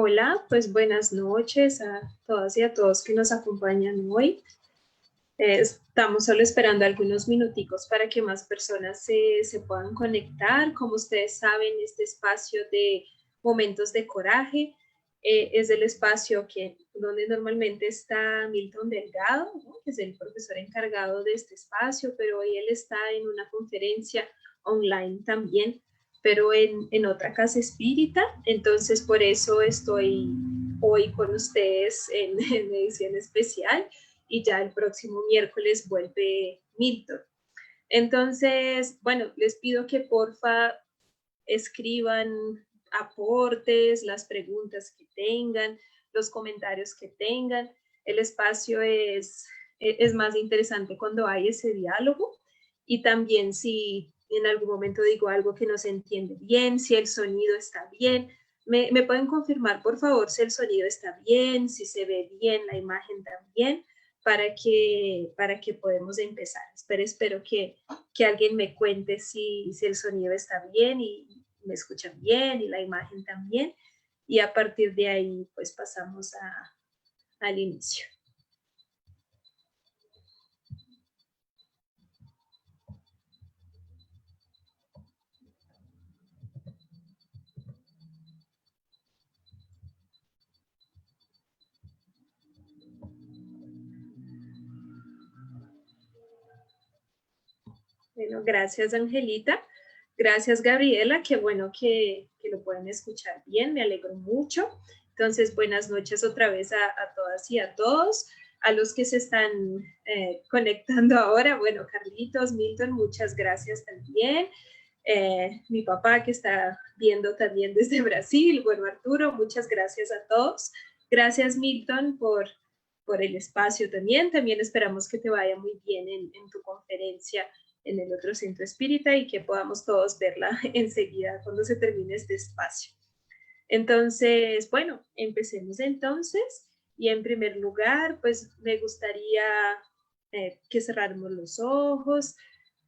Hola, pues buenas noches a todas y a todos que nos acompañan hoy. Estamos solo esperando algunos minuticos para que más personas se puedan conectar. Como ustedes saben, este espacio de Momentos de Coraje es el espacio donde normalmente está Milton Delgado, ¿no?, que es el profesor encargado de este espacio, pero hoy él está en una conferencia online también, pero en otra casa espírita. Entonces por eso estoy hoy con ustedes en edición especial, y ya el próximo miércoles vuelve Milton. Entonces, bueno, les pido que porfa escriban aportes, las preguntas que tengan, los comentarios que tengan. El espacio es más interesante cuando hay ese diálogo, y también si en algún momento digo algo que no se entiende bien, si el sonido está bien, me pueden confirmar por favor si el sonido está bien, si se ve bien la imagen también, para que podamos empezar. Espero que alguien me cuente si el sonido está bien y me escuchan bien y la imagen también, y a partir de ahí pues pasamos al inicio. Bueno, gracias Angelita, gracias Gabriela, qué bueno que lo pueden escuchar bien, me alegro mucho. Entonces, buenas noches otra vez a todas y a todos, a los que se están conectando ahora. Bueno, Carlitos, Milton, muchas gracias también. Mi papá que está viendo también desde Brasil. Bueno, Arturo, muchas gracias a todos. Gracias Milton por el espacio también. También esperamos que te vaya muy bien en tu conferencia en el otro centro espírita y que podamos todos verla enseguida cuando se termine este espacio. Entonces, bueno, empecemos entonces. Y en primer lugar, pues me gustaría que cerráramos los ojos,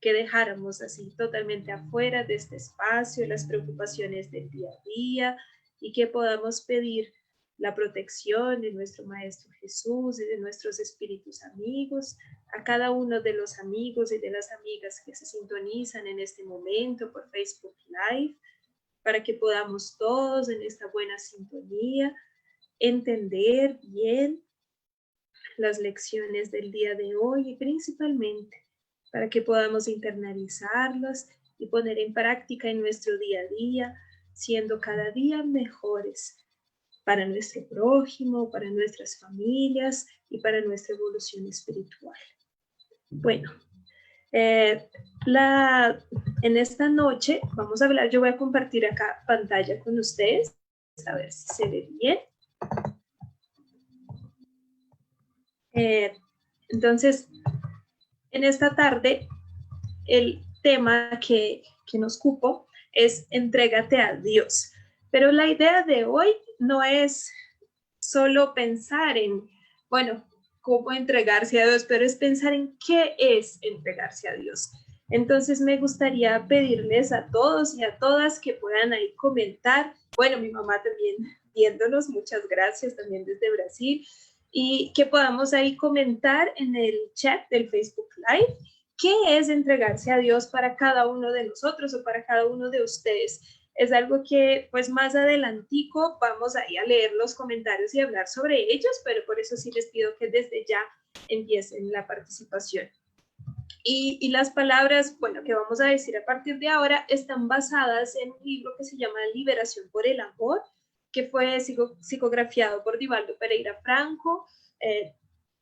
que dejáramos así totalmente afuera de este espacio las preocupaciones del día a día, y que podamos pedir la protección de nuestro Maestro Jesús y de nuestros espíritus amigos, a cada uno de los amigos y de las amigas que se sintonizan en este momento por Facebook Live, para que podamos todos en esta buena sintonía entender bien las lecciones del día de hoy, y principalmente para que podamos internalizarlas y poner en práctica en nuestro día a día, siendo cada día mejores para nuestro prójimo, para nuestras familias y para nuestra evolución espiritual. Bueno, en esta noche vamos a hablar, yo voy a compartir acá pantalla con ustedes, a ver si se ve bien. Entonces, en esta tarde, el tema que nos cupo es entrégate a Dios. Pero la idea de hoy no es solo pensar en, bueno, cómo entregarse a Dios, pero es pensar en qué es entregarse a Dios. Entonces me gustaría pedirles a todos y a todas que puedan ahí comentar. Bueno, mi mamá también viéndonos, muchas gracias también desde Brasil, y que podamos ahí comentar en el chat del Facebook Live qué es entregarse a Dios para cada uno de nosotros o para cada uno de ustedes. Es algo que pues más adelantico vamos ahí a leer los comentarios y hablar sobre ellos, pero por eso sí les pido que desde ya empiecen la participación. Y las palabras, bueno, que vamos a decir a partir de ahora están basadas en un libro que se llama Liberación por el Amor, que fue psicografiado por Divaldo Pereira Franco,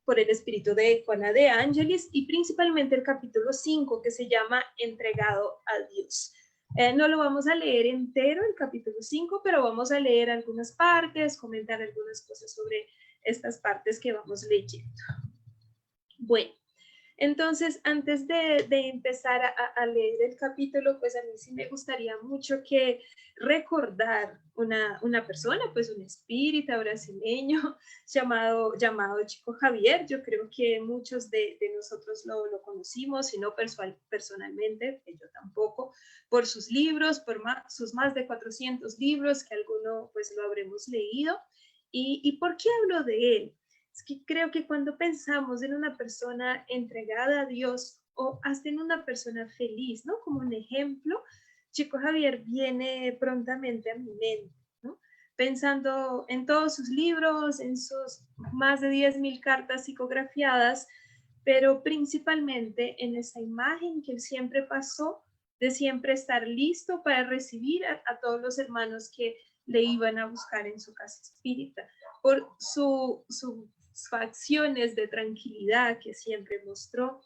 por el espíritu de Juana de Ángelis, y principalmente el capítulo 5, que se llama Entregado a Dios. No lo vamos a leer entero, el capítulo 5, pero vamos a leer algunas partes, comentar algunas cosas sobre estas partes que vamos leyendo. Bueno, Entonces, antes de empezar a leer el capítulo, pues a mí sí me gustaría mucho que recordar una persona, pues un espírita brasileño llamado Chico Javier. Yo creo que muchos de nosotros lo conocimos, si no personalmente, yo tampoco, por sus libros, por sus más de 400 libros, que alguno pues lo habremos leído. ¿Y por qué hablo de él? Es que creo que cuando pensamos en una persona entregada a Dios o hasta en una persona feliz, ¿no? Como un ejemplo, Chico Javier viene prontamente a mi mente, ¿no? Pensando en todos sus libros, en sus más de 10.000 cartas psicografiadas, pero principalmente en esa imagen que él siempre pasó de siempre estar listo para recibir a todos los hermanos que le iban a buscar en su casa espírita, por sus facciones de tranquilidad que siempre mostró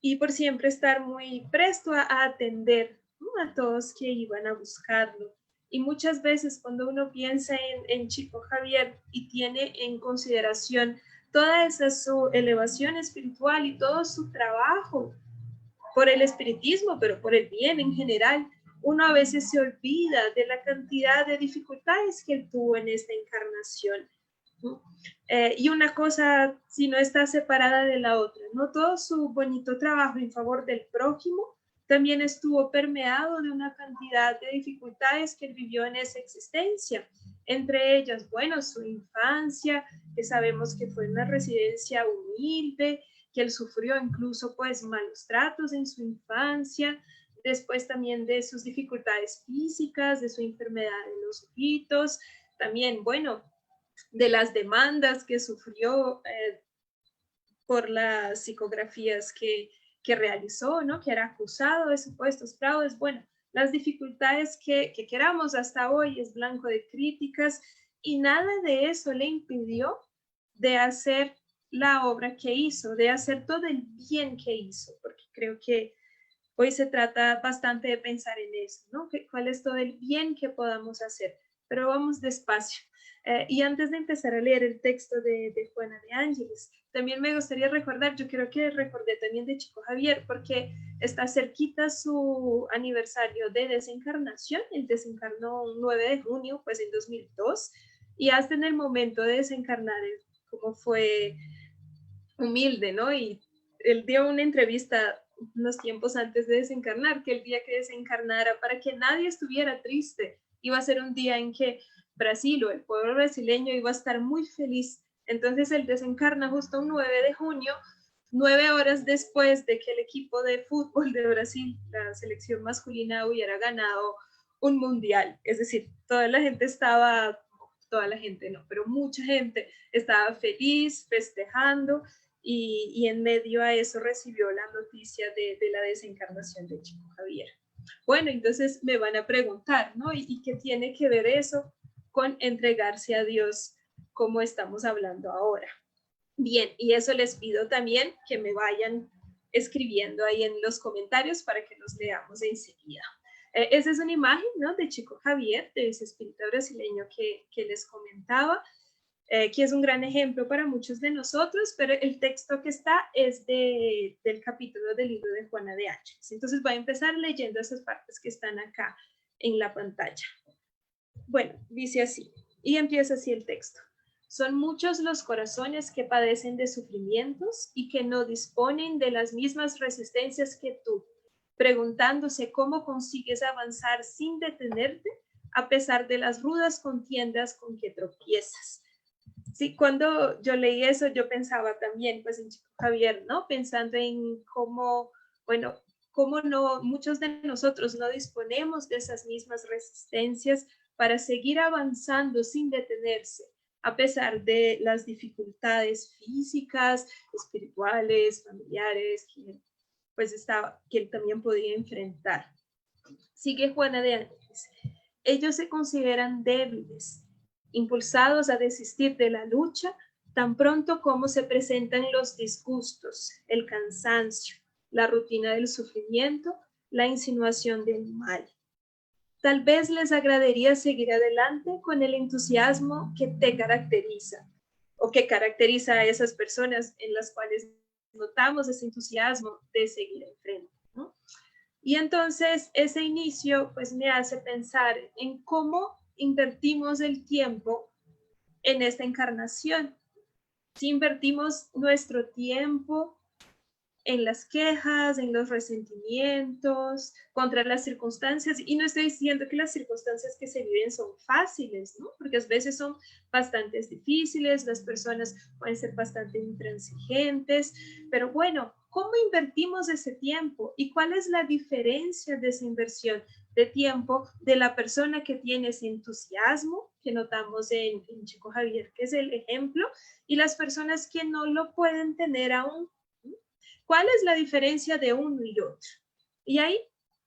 y por siempre estar muy presto a atender, ¿no?, a todos que iban a buscarlo. Y muchas veces cuando uno piensa en Chico Javier y tiene en consideración toda esa su elevación espiritual y todo su trabajo por el espiritismo, pero por el bien en general, uno a veces se olvida de la cantidad de dificultades que él tuvo en esta encarnación. Y una cosa, si no está separada de la otra, ¿no? Todo su bonito trabajo en favor del prójimo también estuvo permeado de una cantidad de dificultades que él vivió en esa existencia. Entre ellas, bueno, su infancia, que sabemos que fue una residencia humilde, que él sufrió incluso pues malos tratos en su infancia, después también de sus dificultades físicas, de su enfermedad en los ojitos, también, bueno, de las demandas que sufrió por las psicografías que realizó, ¿no? Que era acusado de supuestos fraudes. Bueno, las dificultades que queramos hasta hoy es blanco de críticas y nada de eso le impidió de hacer la obra que hizo, de hacer todo el bien que hizo, porque creo que hoy se trata bastante de pensar en eso, ¿no? ¿Cuál es todo el bien que podamos hacer? Pero vamos despacio. Y antes de empezar a leer el texto de Juana de Ángeles, también me gustaría recordar, yo creo que recordé también de Chico Javier, porque está cerquita su aniversario de desencarnación. Él desencarnó un 9 de junio, pues en 2002, y hasta en el momento de desencarnar, como fue humilde, ¿no? Y él dio una entrevista unos tiempos antes de desencarnar, que el día que desencarnara, para que nadie estuviera triste, iba a ser un día en que Brasil o el pueblo brasileño iba a estar muy feliz. Entonces él desencarna justo un 9 de junio, 9 horas después de que el equipo de fútbol de Brasil, la selección masculina, hubiera ganado un mundial. Es decir, toda la gente no, pero mucha gente estaba feliz, festejando, y en medio a eso recibió la noticia de la desencarnación de Chico Javier. Bueno, entonces me van a preguntar, ¿no? ¿Y qué tiene que ver eso con entregarse a Dios como estamos hablando ahora? Bien, y eso les pido también que me vayan escribiendo ahí en los comentarios para que los leamos enseguida. Esa es una imagen, ¿no?, de Chico Javier, de ese espíritu brasileño que les comentaba, que es un gran ejemplo para muchos de nosotros, pero el texto que está es del capítulo del libro de Juana de Ángeles. Entonces voy a empezar leyendo esas partes que están acá en la pantalla. Bueno, dice así, y empieza así el texto. Son muchos los corazones que padecen de sufrimientos y que no disponen de las mismas resistencias que tú, preguntándose cómo consigues avanzar sin detenerte a pesar de las rudas contiendas con que tropiezas. Sí, cuando yo leí eso, yo pensaba también, pues, en Chico Javier, ¿no? Pensando en cómo, bueno, cómo no, muchos de nosotros no disponemos de esas mismas resistencias para seguir avanzando sin detenerse, a pesar de las dificultades físicas, espirituales, familiares, que él también podía enfrentar. Sigue Juana de Ángeles. Ellos se consideran débiles, impulsados a desistir de la lucha tan pronto como se presentan los disgustos, el cansancio, la rutina del sufrimiento, la insinuación del mal. Tal vez les agradaría seguir adelante con el entusiasmo que te caracteriza o que caracteriza a esas personas en las cuales notamos ese entusiasmo de seguir enfrente, ¿no? Y entonces ese inicio pues me hace pensar en cómo invertimos el tiempo en esta encarnación. Si invertimos nuestro tiempo en las quejas, en los resentimientos, contra las circunstancias, y no estoy diciendo que las circunstancias que se viven son fáciles, ¿no? Porque a veces son bastante difíciles, las personas pueden ser bastante intransigentes, pero bueno, ¿cómo invertimos ese tiempo? ¿Y cuál es la diferencia de esa inversión de tiempo de la persona que tiene ese entusiasmo, que notamos en Chico Javier, que es el ejemplo, y las personas que no lo pueden tener aún? ¿Cuál es la diferencia de uno y otro? Y ahí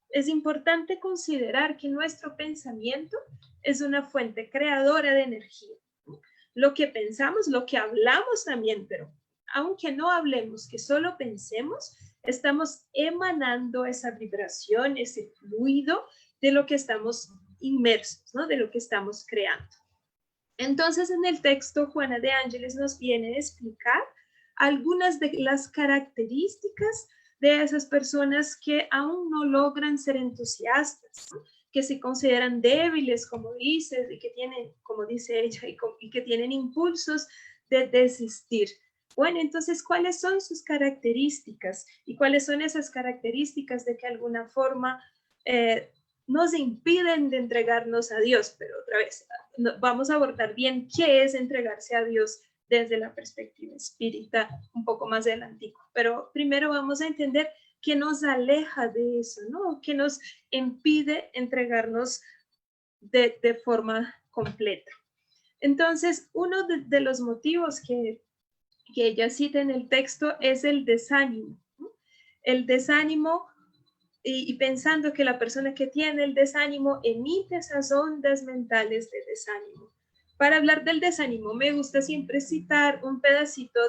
es importante considerar que nuestro pensamiento es una fuente creadora de energía. Lo que pensamos, lo que hablamos también, pero aunque no hablemos, que solo pensemos, estamos emanando esa vibración, ese fluido de lo que estamos inmersos, ¿no? De lo que estamos creando. Entonces, en el texto, Juana de Ángeles nos viene a explicar algunas de las características de esas personas que aún no logran ser entusiastas, ¿no? Que se consideran débiles, como dice, y que tienen, como dice ella, y que tienen impulsos de desistir. Bueno, entonces, ¿cuáles son sus características? ¿Y cuáles son esas características de que alguna forma nos impiden de entregarnos a Dios? Pero otra vez, vamos a abordar bien qué es entregarse a Dios desde la perspectiva espírita un poco más adelantico. Pero primero vamos a entender qué nos aleja de eso, ¿no? ¿Qué nos impide entregarnos de forma completa? Entonces, uno de los motivos que ella cita en el texto es el desánimo, ¿no? El desánimo y pensando que la persona que tiene el desánimo emite esas ondas mentales de desánimo. Para hablar del desánimo, me gusta siempre citar un pedacito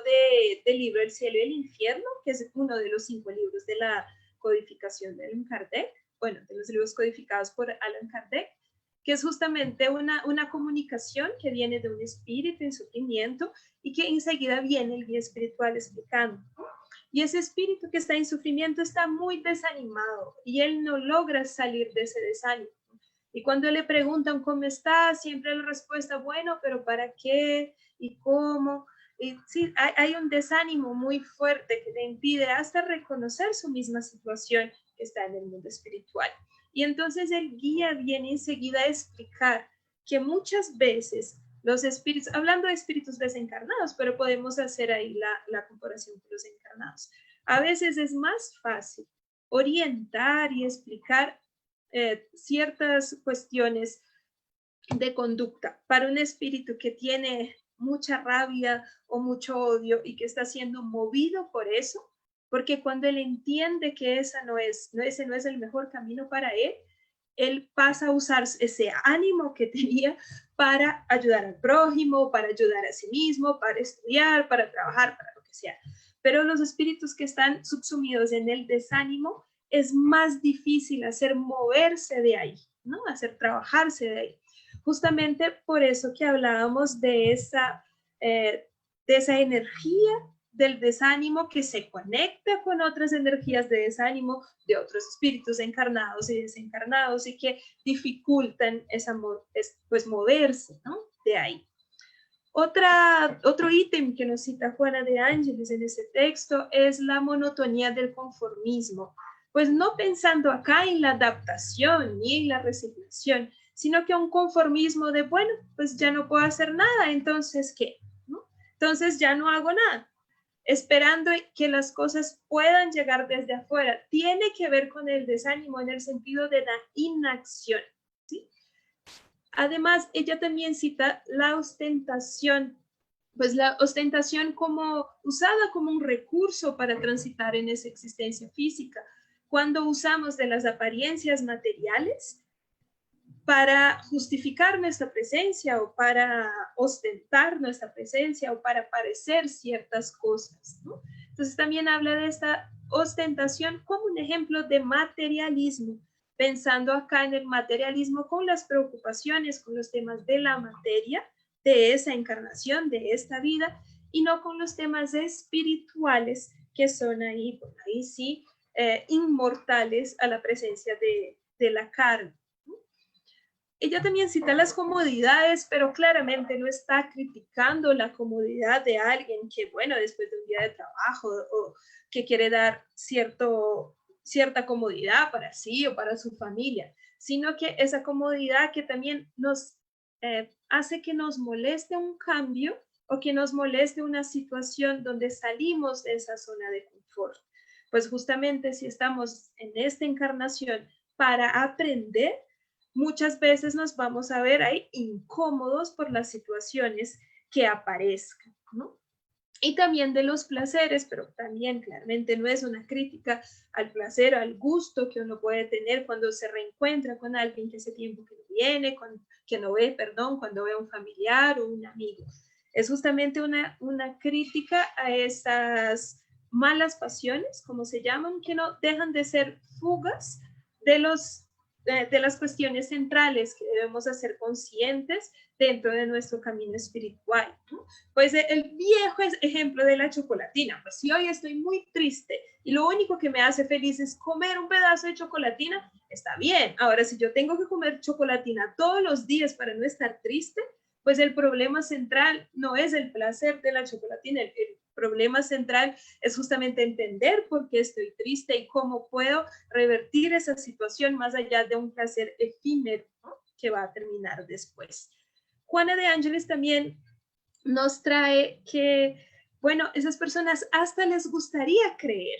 del libro El cielo y el infierno, que es uno de los 5 libros de la codificación de Allan Kardec, bueno, de los libros codificados por Allan Kardec, que es justamente una comunicación que viene de un espíritu en sufrimiento y que enseguida viene el guía espiritual explicando. Y ese espíritu que está en sufrimiento está muy desanimado y él no logra salir de ese desánimo. Y cuando le preguntan cómo está, siempre la respuesta, bueno, pero ¿para qué? ¿Y cómo? Y sí, hay un desánimo muy fuerte que le impide hasta reconocer su misma situación que está en el mundo espiritual. Y entonces el guía viene enseguida a explicar que muchas veces los espíritus, hablando de espíritus desencarnados, pero podemos hacer ahí la comparación con los encarnados. A veces es más fácil orientar y explicar ciertas cuestiones de conducta para un espíritu que tiene mucha rabia o mucho odio y que está siendo movido por eso, porque cuando él entiende que ese no es el mejor camino para él pasa a usar ese ánimo que tenía para ayudar al prójimo, para ayudar a sí mismo, para estudiar, para trabajar, para lo que sea. Pero los espíritus que están subsumidos en el desánimo, es más difícil hacer moverse de ahí, ¿no? Hacer trabajarse de ahí. Justamente por eso que hablábamos de esa energía del desánimo que se conecta con otras energías de desánimo de otros espíritus encarnados y desencarnados y que dificultan pues moverse, ¿no? De ahí. Otro ítem que nos cita Juana de Ángeles en ese texto es la monotonía del conformismo. Pues no pensando acá en la adaptación ni en la resignación, sino que un conformismo de, bueno, pues ya no puedo hacer nada, entonces, ¿qué? ¿No? Entonces ya no hago nada, esperando que las cosas puedan llegar desde afuera. Tiene que ver con el desánimo en el sentido de la inacción, ¿sí? Además, ella también cita la ostentación, pues la ostentación como usada como un recurso para transitar en esa existencia física. Cuando usamos de las apariencias materiales para justificar nuestra presencia o para ostentar nuestra presencia o para parecer ciertas cosas, ¿no? Entonces también habla de esta ostentación como un ejemplo de materialismo, pensando acá en el materialismo con las preocupaciones, con los temas de la materia, de esa encarnación, de esta vida, y no con los temas espirituales que son ahí, bueno, ahí sí, inmortales a la presencia de la carne. Ella también cita las comodidades, pero claramente no está criticando la comodidad de alguien que, bueno, después de un día de trabajo o que quiere dar cierta comodidad para sí o para su familia, sino que esa comodidad que también nos hace que nos moleste un cambio o que nos moleste una situación donde salimos de esa zona de confort. Pues justamente si estamos en esta encarnación para aprender, muchas veces nos vamos a ver ahí incómodos por las situaciones que aparezcan, ¿no? Y también de los placeres, pero también claramente no es una crítica al placer, al gusto que uno puede tener cuando se reencuentra con alguien que hace tiempo que no viene, que no ve, perdón, cuando ve a un familiar o un amigo. Es justamente una crítica a esas malas pasiones, como se llaman, que no dejan de ser fugas de las cuestiones centrales que debemos hacer conscientes dentro de nuestro camino espiritual, ¿no? Pues el viejo ejemplo de la chocolatina, pues si hoy estoy muy triste y lo único que me hace feliz es comer un pedazo de chocolatina, está bien. Ahora, si yo tengo que comer chocolatina todos los días para no estar triste, pues el problema central no es el placer de la chocolatina, el problema central es justamente entender por qué estoy triste y cómo puedo revertir esa situación más allá de un placer efímero, ¿no?, que va a terminar después. Juana de Ángeles también nos trae que, bueno, esas personas hasta les gustaría creer,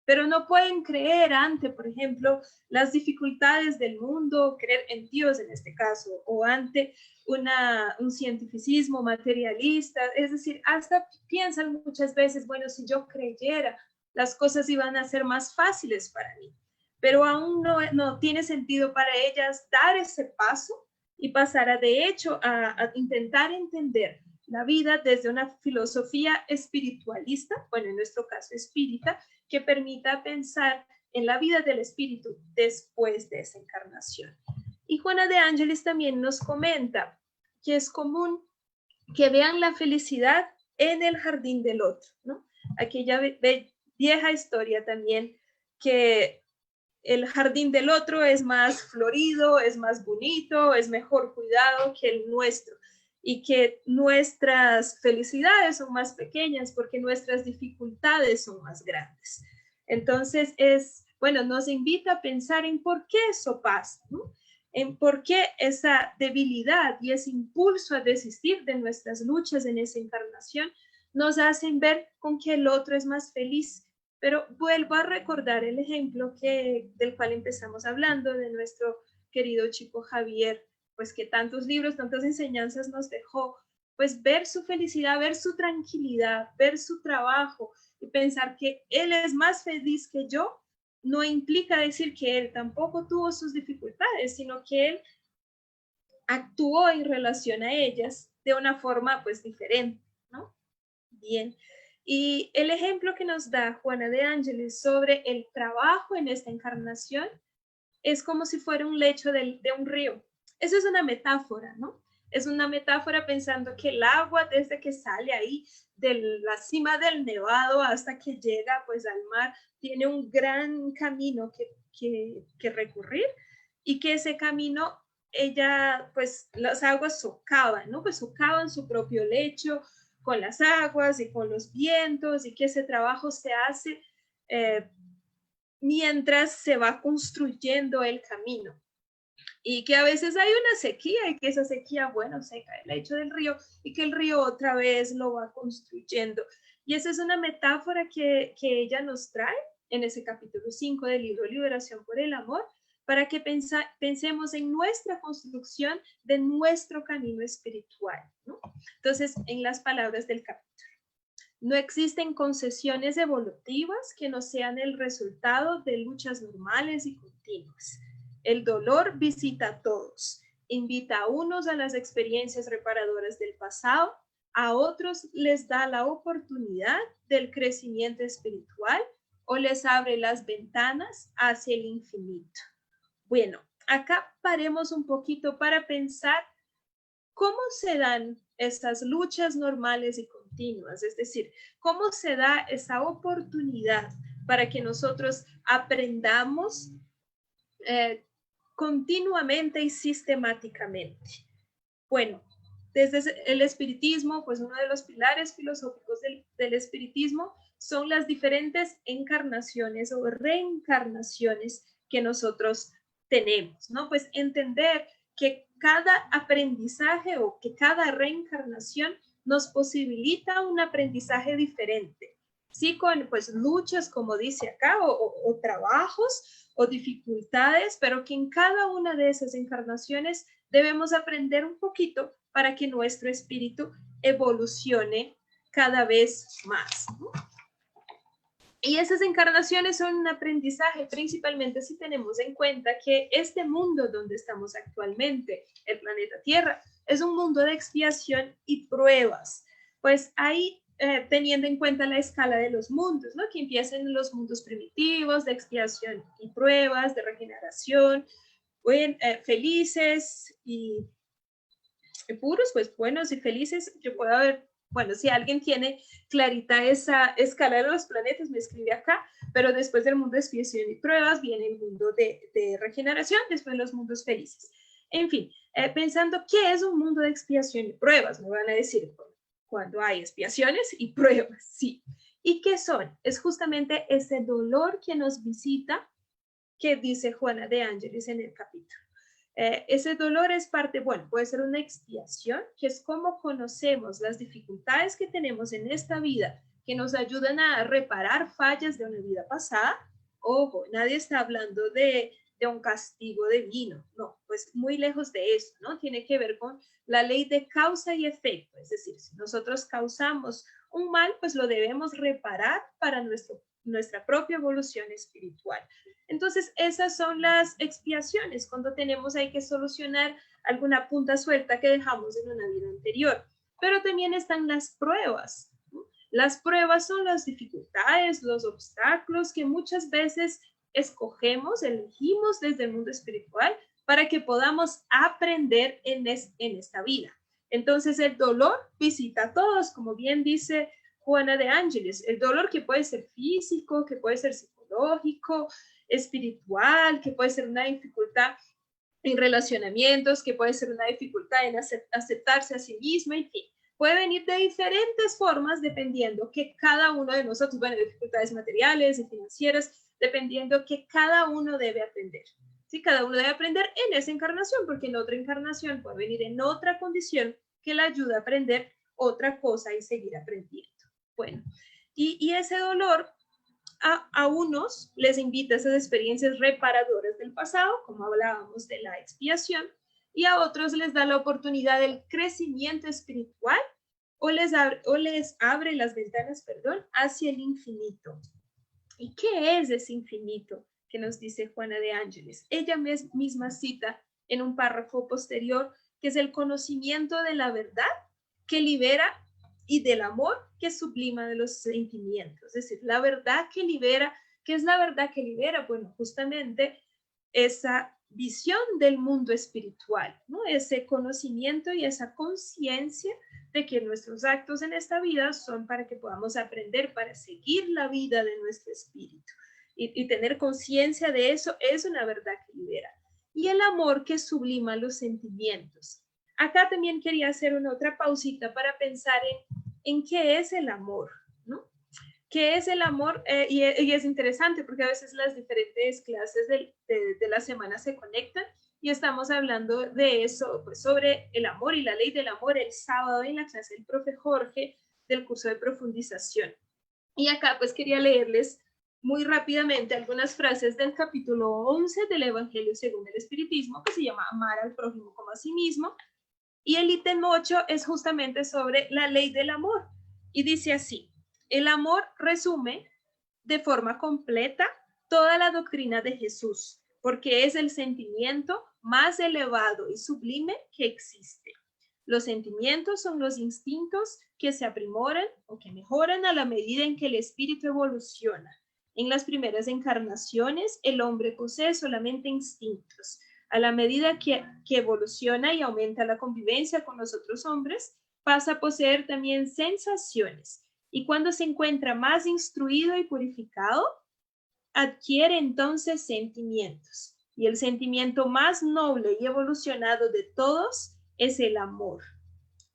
pero no pueden creer ante, por ejemplo, las dificultades del mundo, creer en Dios en este caso, o ante un cientificismo materialista. Es decir, hasta piensan muchas veces, bueno, si yo creyera, las cosas iban a ser más fáciles para mí, pero aún no tiene sentido para ellas dar ese paso y pasar de hecho a intentar entender la vida desde una filosofía espiritualista, bueno, en nuestro caso espírita, que permita pensar en la vida del espíritu después de esa encarnación. Y Juana de Ángeles también nos comenta que es común que vean la felicidad en el jardín del otro, ¿no? Aquella vieja historia también que el jardín del otro es más florido, es más bonito, es mejor cuidado que el nuestro y que nuestras felicidades son más pequeñas porque nuestras dificultades son más grandes. Entonces bueno, nos invita a pensar en por qué eso pasa, ¿no? En por qué esa debilidad y ese impulso a desistir de nuestras luchas en esa encarnación nos hacen ver con que el otro es más feliz. Pero vuelvo a recordar el ejemplo del cual empezamos hablando, de nuestro querido chico Javier, pues que tantos libros, tantas enseñanzas nos dejó, pues ver su felicidad, ver su tranquilidad, ver su trabajo y pensar que él es más feliz que yo, no implica decir que él tampoco tuvo sus dificultades, sino que él actuó en relación a ellas de una forma pues diferente, ¿no? Bien. Y el ejemplo que nos da Juana de Ángeles sobre el trabajo en esta encarnación es como si fuera un lecho de un río. Eso es una metáfora, ¿no? Es una metáfora pensando que el agua desde que sale ahí de la cima del nevado hasta que llega pues al mar tiene un gran camino que recurrir y que ese camino pues las aguas socavan, ¿no? Pues socavan su propio lecho con las aguas y con los vientos y que ese trabajo se hace mientras se va construyendo el camino. Y que a veces hay una sequía y que esa sequía, bueno, seca el lecho del río y que el río otra vez lo va construyendo. Y esa es una metáfora que ella nos trae en ese capítulo 5 del libro Liberación por el Amor, para que pensemos en nuestra construcción de nuestro camino espiritual, ¿no? Entonces, en las palabras del capítulo. No existen concesiones evolutivas que no sean el resultado de luchas normales y continuas. El dolor visita a todos, invita a unos a las experiencias reparadoras del pasado, a otros les da la oportunidad del crecimiento espiritual o les abre las ventanas hacia el infinito. Bueno, acá paremos un poquito para pensar cómo se dan estas luchas normales y continuas. continuas, es decir, cómo se da esa oportunidad para que nosotros aprendamos continuamente y sistemáticamente. Bueno, desde el espiritismo, pues uno de los pilares filosóficos del espiritismo son las diferentes encarnaciones o reencarnaciones que nosotros tenemos, ¿no? Pues entender que cada aprendizaje o que cada reencarnación nos posibilita un aprendizaje diferente, sí, con pues luchas, como dice acá, o trabajos o dificultades, pero que en cada una de esas encarnaciones debemos aprender un poquito para que nuestro espíritu evolucione cada vez más, ¿no? Y esas encarnaciones son un aprendizaje, principalmente si tenemos en cuenta que este mundo donde estamos actualmente, el planeta Tierra, es un mundo de expiación y pruebas. Pues ahí, teniendo en cuenta la escala de los mundos, ¿no? Que empiezan en los mundos primitivos, de expiación y pruebas, de regeneración, felices y puros, pues buenos y felices. Yo puedo ver, bueno, si alguien tiene clarita esa escala de los planetas, me escribe acá, pero después del mundo de expiación y pruebas viene el mundo de regeneración, después los mundos felices. En fin, pensando qué es un mundo de expiación y pruebas, me van a decir, cuando hay expiaciones y pruebas, sí. ¿Y qué son? Es justamente ese dolor que nos visita, que dice Juana de Ángeles en el capítulo. Ese dolor es parte, bueno, puede ser una expiación, que es como conocemos las dificultades que tenemos en esta vida, que nos ayudan a reparar fallas de una vida pasada. Ojo, nadie está hablando de un castigo divino, no, pues muy lejos de eso, ¿no? Tiene que ver con la ley de causa y efecto, es decir, si nosotros causamos un mal, pues lo debemos reparar para nuestra propia evolución espiritual. Entonces, esas son las expiaciones, cuando tenemos ahí que solucionar alguna punta suelta que dejamos en una vida anterior. Pero también están las pruebas. Las pruebas son las dificultades, los obstáculos que muchas veces escogemos, elegimos desde el mundo espiritual para que podamos aprender en esta vida. Entonces, el dolor visita a todos, como bien dice Juana de Ángeles, el dolor que puede ser físico, que puede ser psicológico, espiritual, que puede ser una dificultad en relacionamientos, que puede ser una dificultad en aceptarse a sí mismo, en fin, puede venir de diferentes formas dependiendo que cada uno de nosotros, bueno, dificultades materiales y financieras, dependiendo que cada uno debe aprender. Sí, cada uno debe aprender en esa encarnación, porque en otra encarnación puede venir en otra condición que le ayude a aprender otra cosa y seguir aprendiendo. Bueno, y ese dolor a unos les invita a esas experiencias reparadoras del pasado, como hablábamos de la expiación, y a otros les da la oportunidad del crecimiento espiritual o les abre las ventanas, hacia el infinito. ¿Y qué es ese infinito que nos dice Juana de Ángeles? Ella misma cita en un párrafo posterior que es el conocimiento de la verdad que libera y del amor que sublima de los sentimientos. Es decir, la verdad que libera. ¿Qué es la verdad que libera? Bueno, justamente esa visión del mundo espiritual, ¿no? Ese conocimiento y esa conciencia de que nuestros actos en esta vida son para que podamos aprender, para seguir la vida de nuestro espíritu. Y tener conciencia de eso es una verdad que libera. Y el amor que sublima los sentimientos. Acá también quería hacer una otra pausita para pensar en qué es el amor, ¿no? ¿Qué es el amor? Y es interesante porque a veces las diferentes clases de la semana se conectan y estamos hablando de eso, pues sobre el amor y la ley del amor el sábado en la clase del profe Jorge del curso de profundización. Y acá pues quería leerles muy rápidamente algunas frases del capítulo 11 del Evangelio según el Espiritismo, que se llama Amar al prójimo como a sí mismo. Y el ítem 8 es justamente sobre la ley del amor. Y dice así: el amor resume de forma completa toda la doctrina de Jesús, porque es el sentimiento más elevado y sublime que existe. Los sentimientos son los instintos que se aprimoran o que mejoran a la medida en que el espíritu evoluciona. En las primeras encarnaciones, el hombre posee solamente instintos. A la medida que evoluciona y aumenta la convivencia con los otros hombres, pasa a poseer también sensaciones. Y cuando se encuentra más instruido y purificado, adquiere entonces sentimientos. Y el sentimiento más noble y evolucionado de todos es el amor.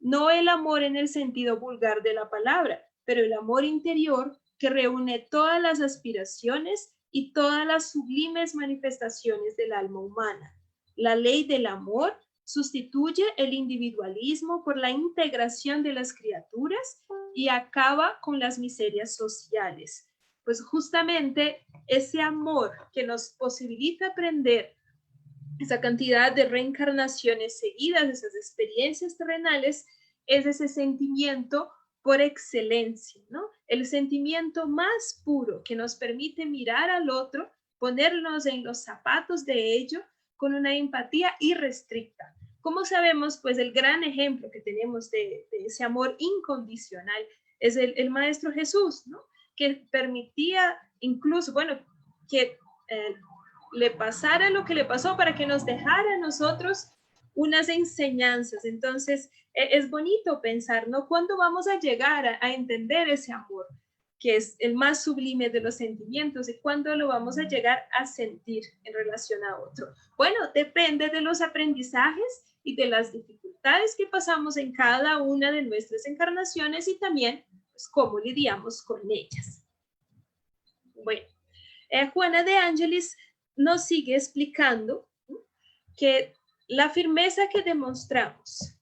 No el amor en el sentido vulgar de la palabra, pero el amor interior que reúne todas las aspiraciones y todas las sublimes manifestaciones del alma humana. La ley del amor sustituye el individualismo por la integración de las criaturas y acaba con las miserias sociales. Pues justamente ese amor que nos posibilita aprender esa cantidad de reencarnaciones seguidas, esas experiencias terrenales, es ese sentimiento por excelencia, ¿no? El sentimiento más puro que nos permite mirar al otro, ponernos en los zapatos de ello con una empatía irrestricta. ¿Cómo sabemos? Pues el gran ejemplo que tenemos de ese amor incondicional es el Maestro Jesús, ¿no? Que permitía incluso, bueno, que le pasara lo que le pasó para que nos dejara a nosotros unas enseñanzas. Entonces, es bonito pensar, ¿no? ¿Cuándo vamos a llegar a entender ese amor, que es el más sublime de los sentimientos, y cuándo lo vamos a llegar a sentir en relación a otro? Bueno, depende de los aprendizajes y de las dificultades que pasamos en cada una de nuestras encarnaciones y también, pues, cómo lidiamos con ellas. Bueno, Juana de Ángelis nos sigue explicando que la firmeza que demostramos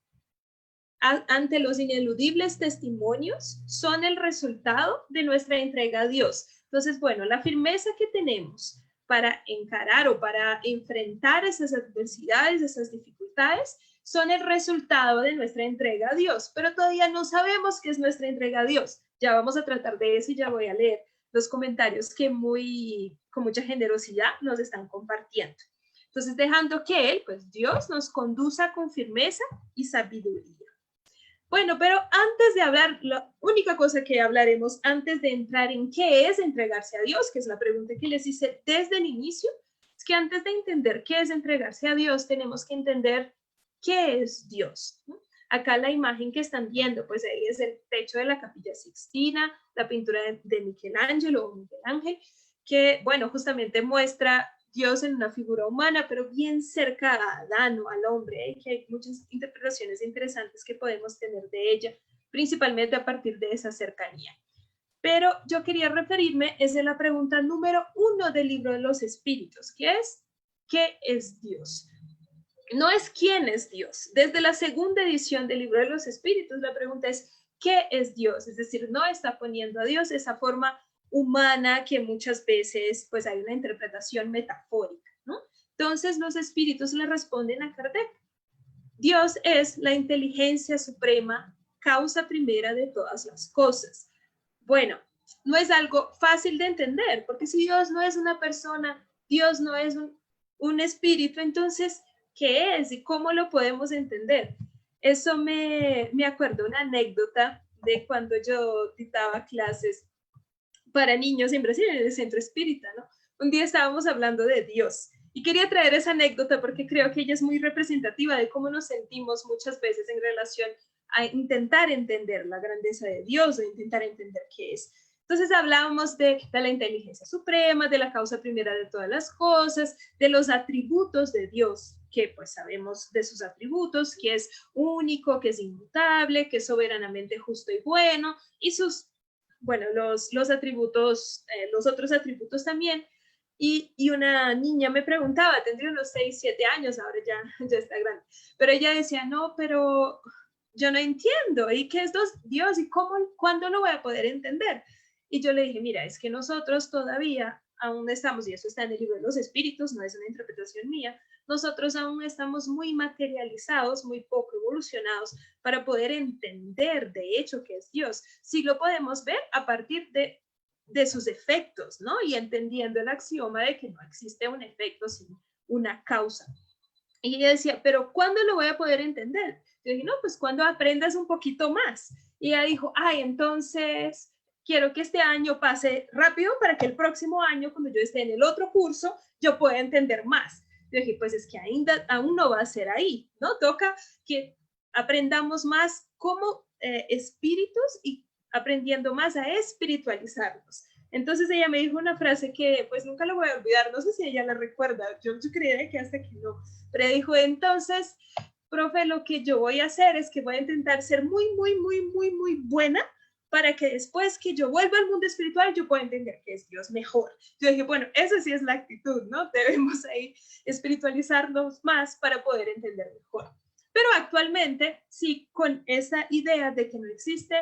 ante los ineludibles testimonios son el resultado de nuestra entrega a Dios. Entonces, bueno, la firmeza que tenemos para encarar o para enfrentar esas adversidades, esas dificultades, son el resultado de nuestra entrega a Dios, pero todavía no sabemos qué es nuestra entrega a Dios. Ya vamos a tratar de eso y ya voy a leer los comentarios que con mucha generosidad nos están compartiendo. Entonces, dejando que Él, pues Dios, nos conduzca con firmeza y sabiduría. Bueno, pero antes de hablar, la única cosa que hablaremos antes de entrar en qué es entregarse a Dios, que es la pregunta que les hice desde el inicio, es que antes de entender qué es entregarse a Dios, tenemos que entender qué es Dios, ¿no? Acá la imagen que están viendo, pues ahí es el techo de la Capilla Sixtina, la pintura de Miguel Ángel, que, bueno, justamente muestra Dios en una figura humana, pero bien cerca a Adán o al hombre, que hay muchas interpretaciones interesantes que podemos tener de ella, principalmente a partir de esa cercanía. Pero yo quería referirme, es de la pregunta número 1 del libro de los Espíritus, que es, ¿qué es Dios? No es quién es Dios. Desde la segunda edición del libro de los Espíritus, la pregunta es, ¿qué es Dios? Es decir, no está poniendo a Dios de esa forma humana que muchas veces pues hay una interpretación metafórica, ¿no? Entonces los espíritus le responden a Kardec. Dios es la inteligencia suprema, causa primera de todas las cosas. Bueno, no es algo fácil de entender, porque si Dios no es una persona, Dios no es un espíritu, entonces, ¿qué es y cómo lo podemos entender? Eso me acuerdo una anécdota de cuando yo dictaba clases para niños en Brasil, en el centro espírita, ¿no? Un día estábamos hablando de Dios y quería traer esa anécdota porque creo que ella es muy representativa de cómo nos sentimos muchas veces en relación a intentar entender la grandeza de Dios o intentar entender qué es. Entonces hablábamos de la inteligencia suprema, de la causa primera de todas las cosas, de los atributos de Dios, que pues sabemos de sus atributos, que es único, que es inmutable, que es soberanamente justo y bueno, y sus, bueno, los atributos, los otros atributos también. Y una niña me preguntaba, tendría unos 6, 7 años, ahora ya está grande, pero ella decía, no, pero yo no entiendo, ¿y qué es Dios? ¿Y cuándo lo voy a poder entender? Y yo le dije, mira, es que nosotros todavía aún estamos, y eso está en el libro de los Espíritus, no es una interpretación mía, nosotros aún estamos muy materializados, muy poco evolucionados para poder entender de hecho qué es Dios. Sí lo podemos ver a partir de sus efectos, ¿no? Y entendiendo el axioma de que no existe un efecto sin una causa. Y ella decía, pero ¿cuándo lo voy a poder entender? Yo dije, no, pues cuando aprendas un poquito más. Y ella dijo, ay, entonces quiero que este año pase rápido para que el próximo año, cuando yo esté en el otro curso, yo pueda entender más. Yo dije, pues es que aún no va a ser ahí, ¿no? Toca que aprendamos más como espíritus y aprendiendo más a espiritualizarnos. Entonces ella me dijo una frase que pues nunca la voy a olvidar, no sé si ella la recuerda, yo creería que hasta que no, pero dijo, entonces, profe, lo que yo voy a hacer es que voy a intentar ser muy buena para que después que yo vuelva al mundo espiritual yo pueda entender que es Dios mejor. Yo dije, bueno, esa sí es la actitud, ¿no? Debemos ahí espiritualizarnos más para poder entender mejor. Pero actualmente, sí, con esa idea de que no existe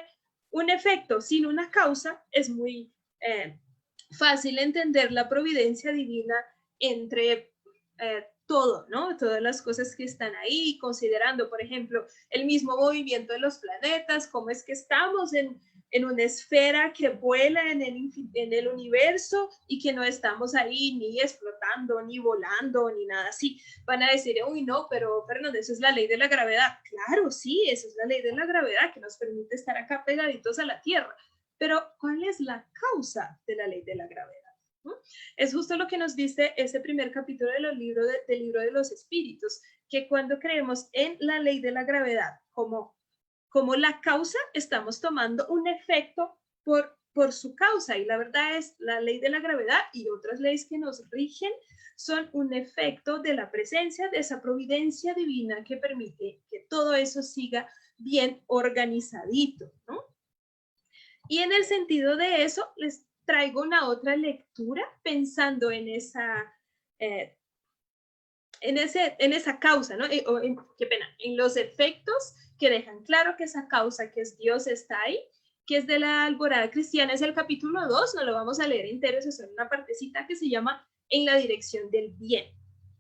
un efecto sin una causa, es muy fácil entender la providencia divina entre todo, ¿no? Todas las cosas que están ahí, considerando, por ejemplo, el mismo movimiento de los planetas, cómo es que estamos en una esfera que vuela en el universo y que no estamos ahí ni explotando, ni volando, ni nada así. Van a decir, uy, no, pero Fernando, eso es la ley de la gravedad. Claro, sí, eso es la ley de la gravedad que nos permite estar acá pegaditos a la Tierra. Pero, ¿cuál es la causa de la ley de la gravedad? ¿No? Es justo lo que nos dice ese primer capítulo del libro de los espíritus, que cuando creemos en la ley de la gravedad como la causa, estamos tomando un efecto por su causa. Y la verdad es, la ley de la gravedad y otras leyes que nos rigen son un efecto de la presencia de esa providencia divina que permite que todo eso siga bien organizadito, ¿no? Y en el sentido de eso, les traigo una otra lectura pensando en esa, en esa causa, ¿no? Qué pena, en los efectos que dejan claro que esa causa, que es Dios, está ahí, que es de la Alborada Cristiana, es el capítulo 2, no lo vamos a leer entero, es una partecita que se llama En la dirección del bien.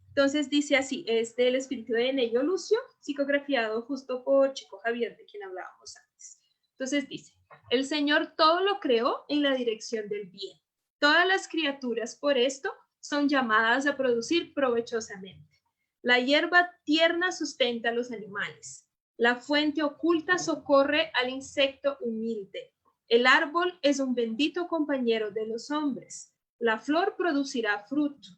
Entonces dice así, es del espíritu de Nello Lucio, psicografiado justo por Chico Javier, de quien hablábamos antes. Entonces dice, el Señor todo lo creó en la dirección del bien. Todas las criaturas por esto son llamadas a producir provechosamente. La hierba tierna sustenta a los animales. La fuente oculta socorre al insecto humilde. El árbol es un bendito compañero de los hombres. La flor producirá fruto.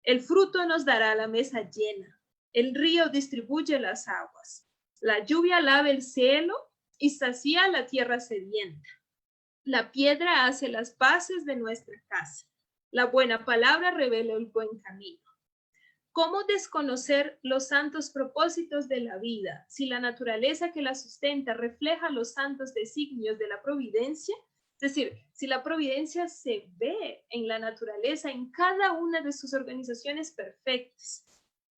El fruto nos dará la mesa llena. El río distribuye las aguas. La lluvia lava el cielo y sacía la tierra sedienta. La piedra hace las bases de nuestra casa. La buena palabra revela el buen camino. ¿Cómo desconocer los santos propósitos de la vida si la naturaleza que la sustenta refleja los santos designios de la providencia? Es decir, si la providencia se ve en la naturaleza, en cada una de sus organizaciones perfectas.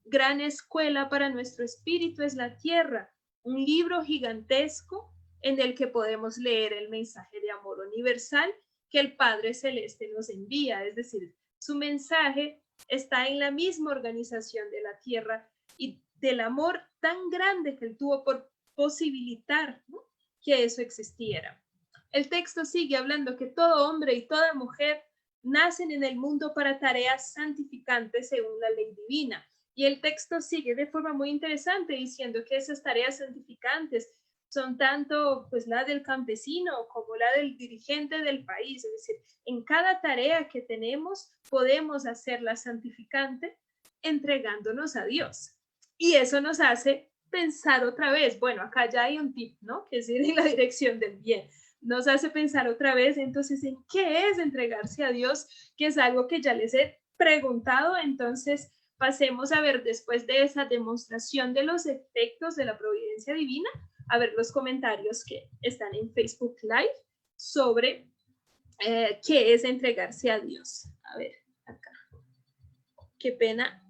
Gran escuela para nuestro espíritu es la tierra, un libro gigantesco en el que podemos leer el mensaje de amor universal que el Padre Celeste nos envía, es decir, su mensaje está en la misma organización de la tierra y del amor tan grande que él tuvo por posibilitar, ¿no?, que eso existiera. El texto sigue hablando que todo hombre y toda mujer nacen en el mundo para tareas santificantes según la ley divina. Y el texto sigue de forma muy interesante diciendo que esas tareas santificantes son tanto pues la del campesino como la del dirigente del país, es decir, en cada tarea que tenemos podemos hacerla santificante entregándonos a Dios. Y eso nos hace pensar otra vez, bueno, acá ya hay un tip, ¿no?, que es ir en la dirección del bien. Nos hace pensar otra vez, entonces, ¿en qué es entregarse a Dios? Que es algo que ya les he preguntado, entonces pasemos a ver después de esa demostración de los efectos de la providencia divina, a ver los comentarios que están en Facebook Live sobre qué es entregarse a Dios. A ver, acá. Qué pena.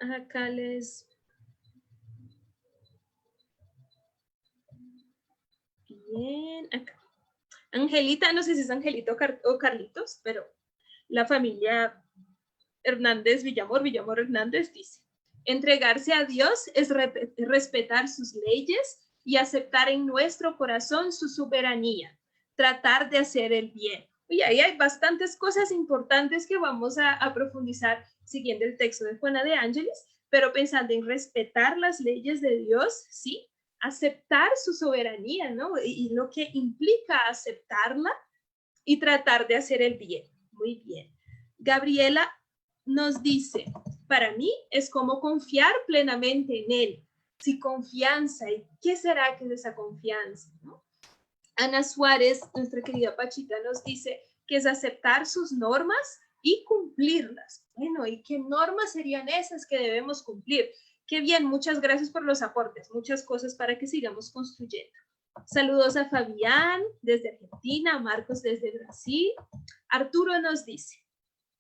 Acá les... Bien, acá. Angelita, no sé si es Angelita o Carlitos, pero la familia Hernández Villamor Hernández dice, entregarse a Dios es respetar sus leyes y aceptar en nuestro corazón su soberanía, tratar de hacer el bien. Y ahí hay bastantes cosas importantes que vamos a profundizar siguiendo el texto de Juana de Ángeles, pero pensando en respetar las leyes de Dios, ¿sí? Aceptar su soberanía, ¿no? Y lo que implica aceptarla y tratar de hacer el bien. Muy bien. Gabriela nos dice, para mí es como confiar plenamente en Él, Sí, confianza. ¿Y qué será que es esa confianza, ¿no? Ana Suárez, nuestra querida Pachita, nos dice que es aceptar sus normas y cumplirlas. Bueno, ¿y qué normas serían esas que debemos cumplir? Qué bien, muchas gracias por los aportes, muchas cosas para que sigamos construyendo. Saludos a Fabián desde Argentina, Marcos desde Brasil. Arturo nos dice,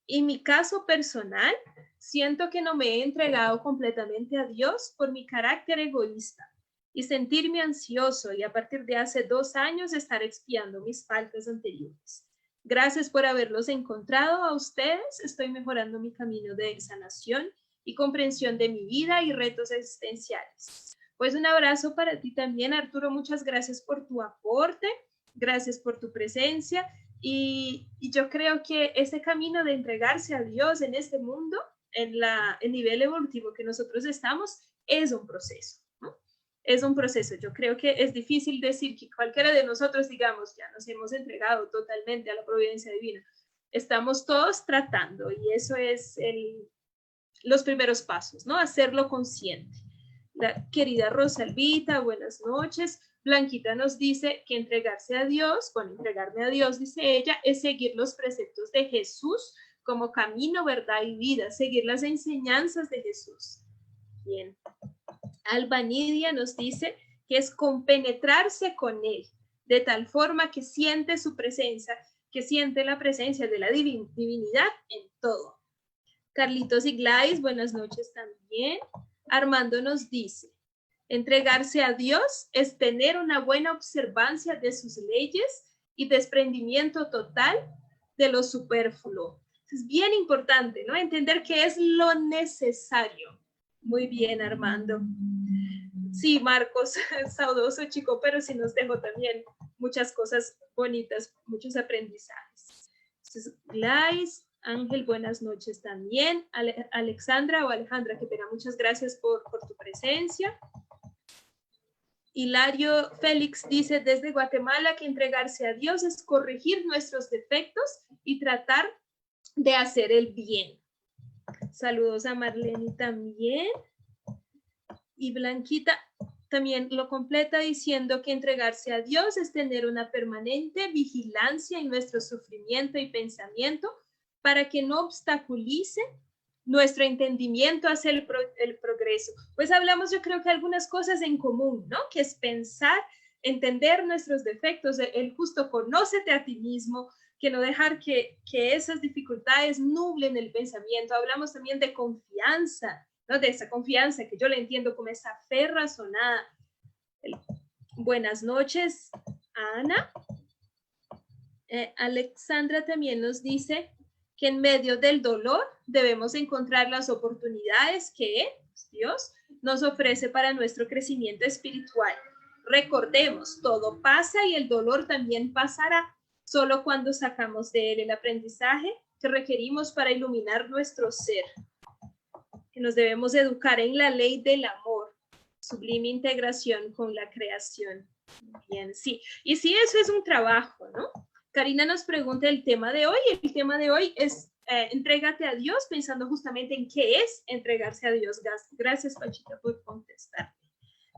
en mi caso personal, siento que no me he entregado completamente a Dios por mi carácter egoísta y sentirme ansioso y a partir de hace 2 años estar expiando mis faltas anteriores. Gracias por haberlos encontrado a ustedes. Estoy mejorando mi camino de sanación y comprensión de mi vida y retos existenciales. Pues un abrazo para ti también, Arturo. Muchas gracias por tu aporte. Gracias por tu presencia. Y yo creo que ese camino de entregarse a Dios en este mundo, en el nivel evolutivo que nosotros estamos, es un proceso, ¿no? Es un proceso. Yo creo que es difícil decir que cualquiera de nosotros, digamos, ya nos hemos entregado totalmente a la providencia divina. Estamos todos tratando y eso es los primeros pasos, ¿no? Hacerlo consciente. La querida Rosalvita, buenas noches. Blanquita nos dice que entregarse a Dios, bueno, entregarme a Dios, dice ella, es seguir los preceptos de Jesús como camino, verdad y vida, seguir las enseñanzas de Jesús. Bien. Alba Nidia nos dice que es compenetrarse con Él, de tal forma que siente su presencia, que siente la presencia de la divinidad en todo. Carlitos y Gladys, buenas noches también. Armando nos dice, entregarse a Dios es tener una buena observancia de sus leyes y desprendimiento total de lo superfluo. Es bien importante, ¿no? Entender qué es lo necesario. Muy bien, Armando. Sí, Marcos, saudoso chico, pero sí nos dejó también muchas cosas bonitas, muchos aprendizajes. Entonces, Glais, Ángel, buenas noches también. Alexandra o Alejandra, que pena, muchas gracias por tu presencia. Hilario Félix dice desde Guatemala que entregarse a Dios es corregir nuestros defectos y tratar de hacer el bien. Saludos a Marlene también. Y Blanquita también lo completa diciendo que entregarse a Dios es tener una permanente vigilancia en nuestro sufrimiento y pensamiento para que no obstaculice nuestro entendimiento hacia el progreso. Pues hablamos, yo creo que algunas cosas en común, ¿no? Que es pensar, entender nuestros defectos, el justo conócete a ti mismo, que no dejar que esas dificultades nublen el pensamiento. Hablamos también de confianza, ¿no? De esa confianza que yo le entiendo como esa fe razonada. Buenas noches, Ana. Alexandra también nos dice que en medio del dolor debemos encontrar las oportunidades que Dios nos ofrece para nuestro crecimiento espiritual. Recordemos, todo pasa y el dolor también pasará, solo cuando sacamos de él el aprendizaje que requerimos para iluminar nuestro ser. Que nos debemos educar en la ley del amor, sublime integración con la creación. Bien, sí. Y sí, eso es un trabajo, ¿no? Karina nos pregunta el tema de hoy. El tema de hoy es entrégate a Dios, pensando justamente en qué es entregarse a Dios. Gracias, Pachita, por contestar.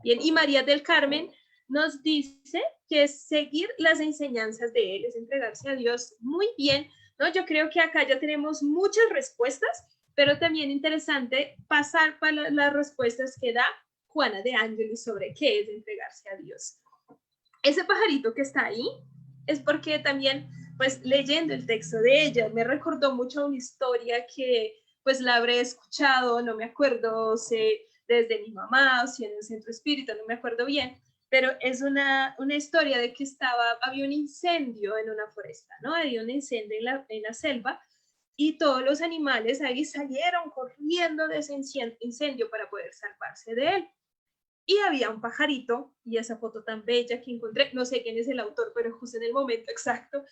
Bien, y María del Carmen nos dice que es seguir las enseñanzas de Él, es entregarse a Dios. Muy bien, ¿no? Yo creo que acá ya tenemos muchas respuestas, pero también interesante pasar para las respuestas que da Juana de Ángelis sobre qué es entregarse a Dios. Ese pajarito que está ahí es porque también, pues leyendo el texto de ella, me recordó mucho una historia que pues la habré escuchado, no me acuerdo si desde mi mamá o si en el centro espírita, no me acuerdo bien, pero es una historia de que había un incendio en una foresta, ¿no? Había un incendio en la selva y todos los animales ahí salieron corriendo de ese incendio para poder salvarse de él. Y había un pajarito, y esa foto tan bella que encontré, no sé quién es el autor, pero justo en el momento exacto,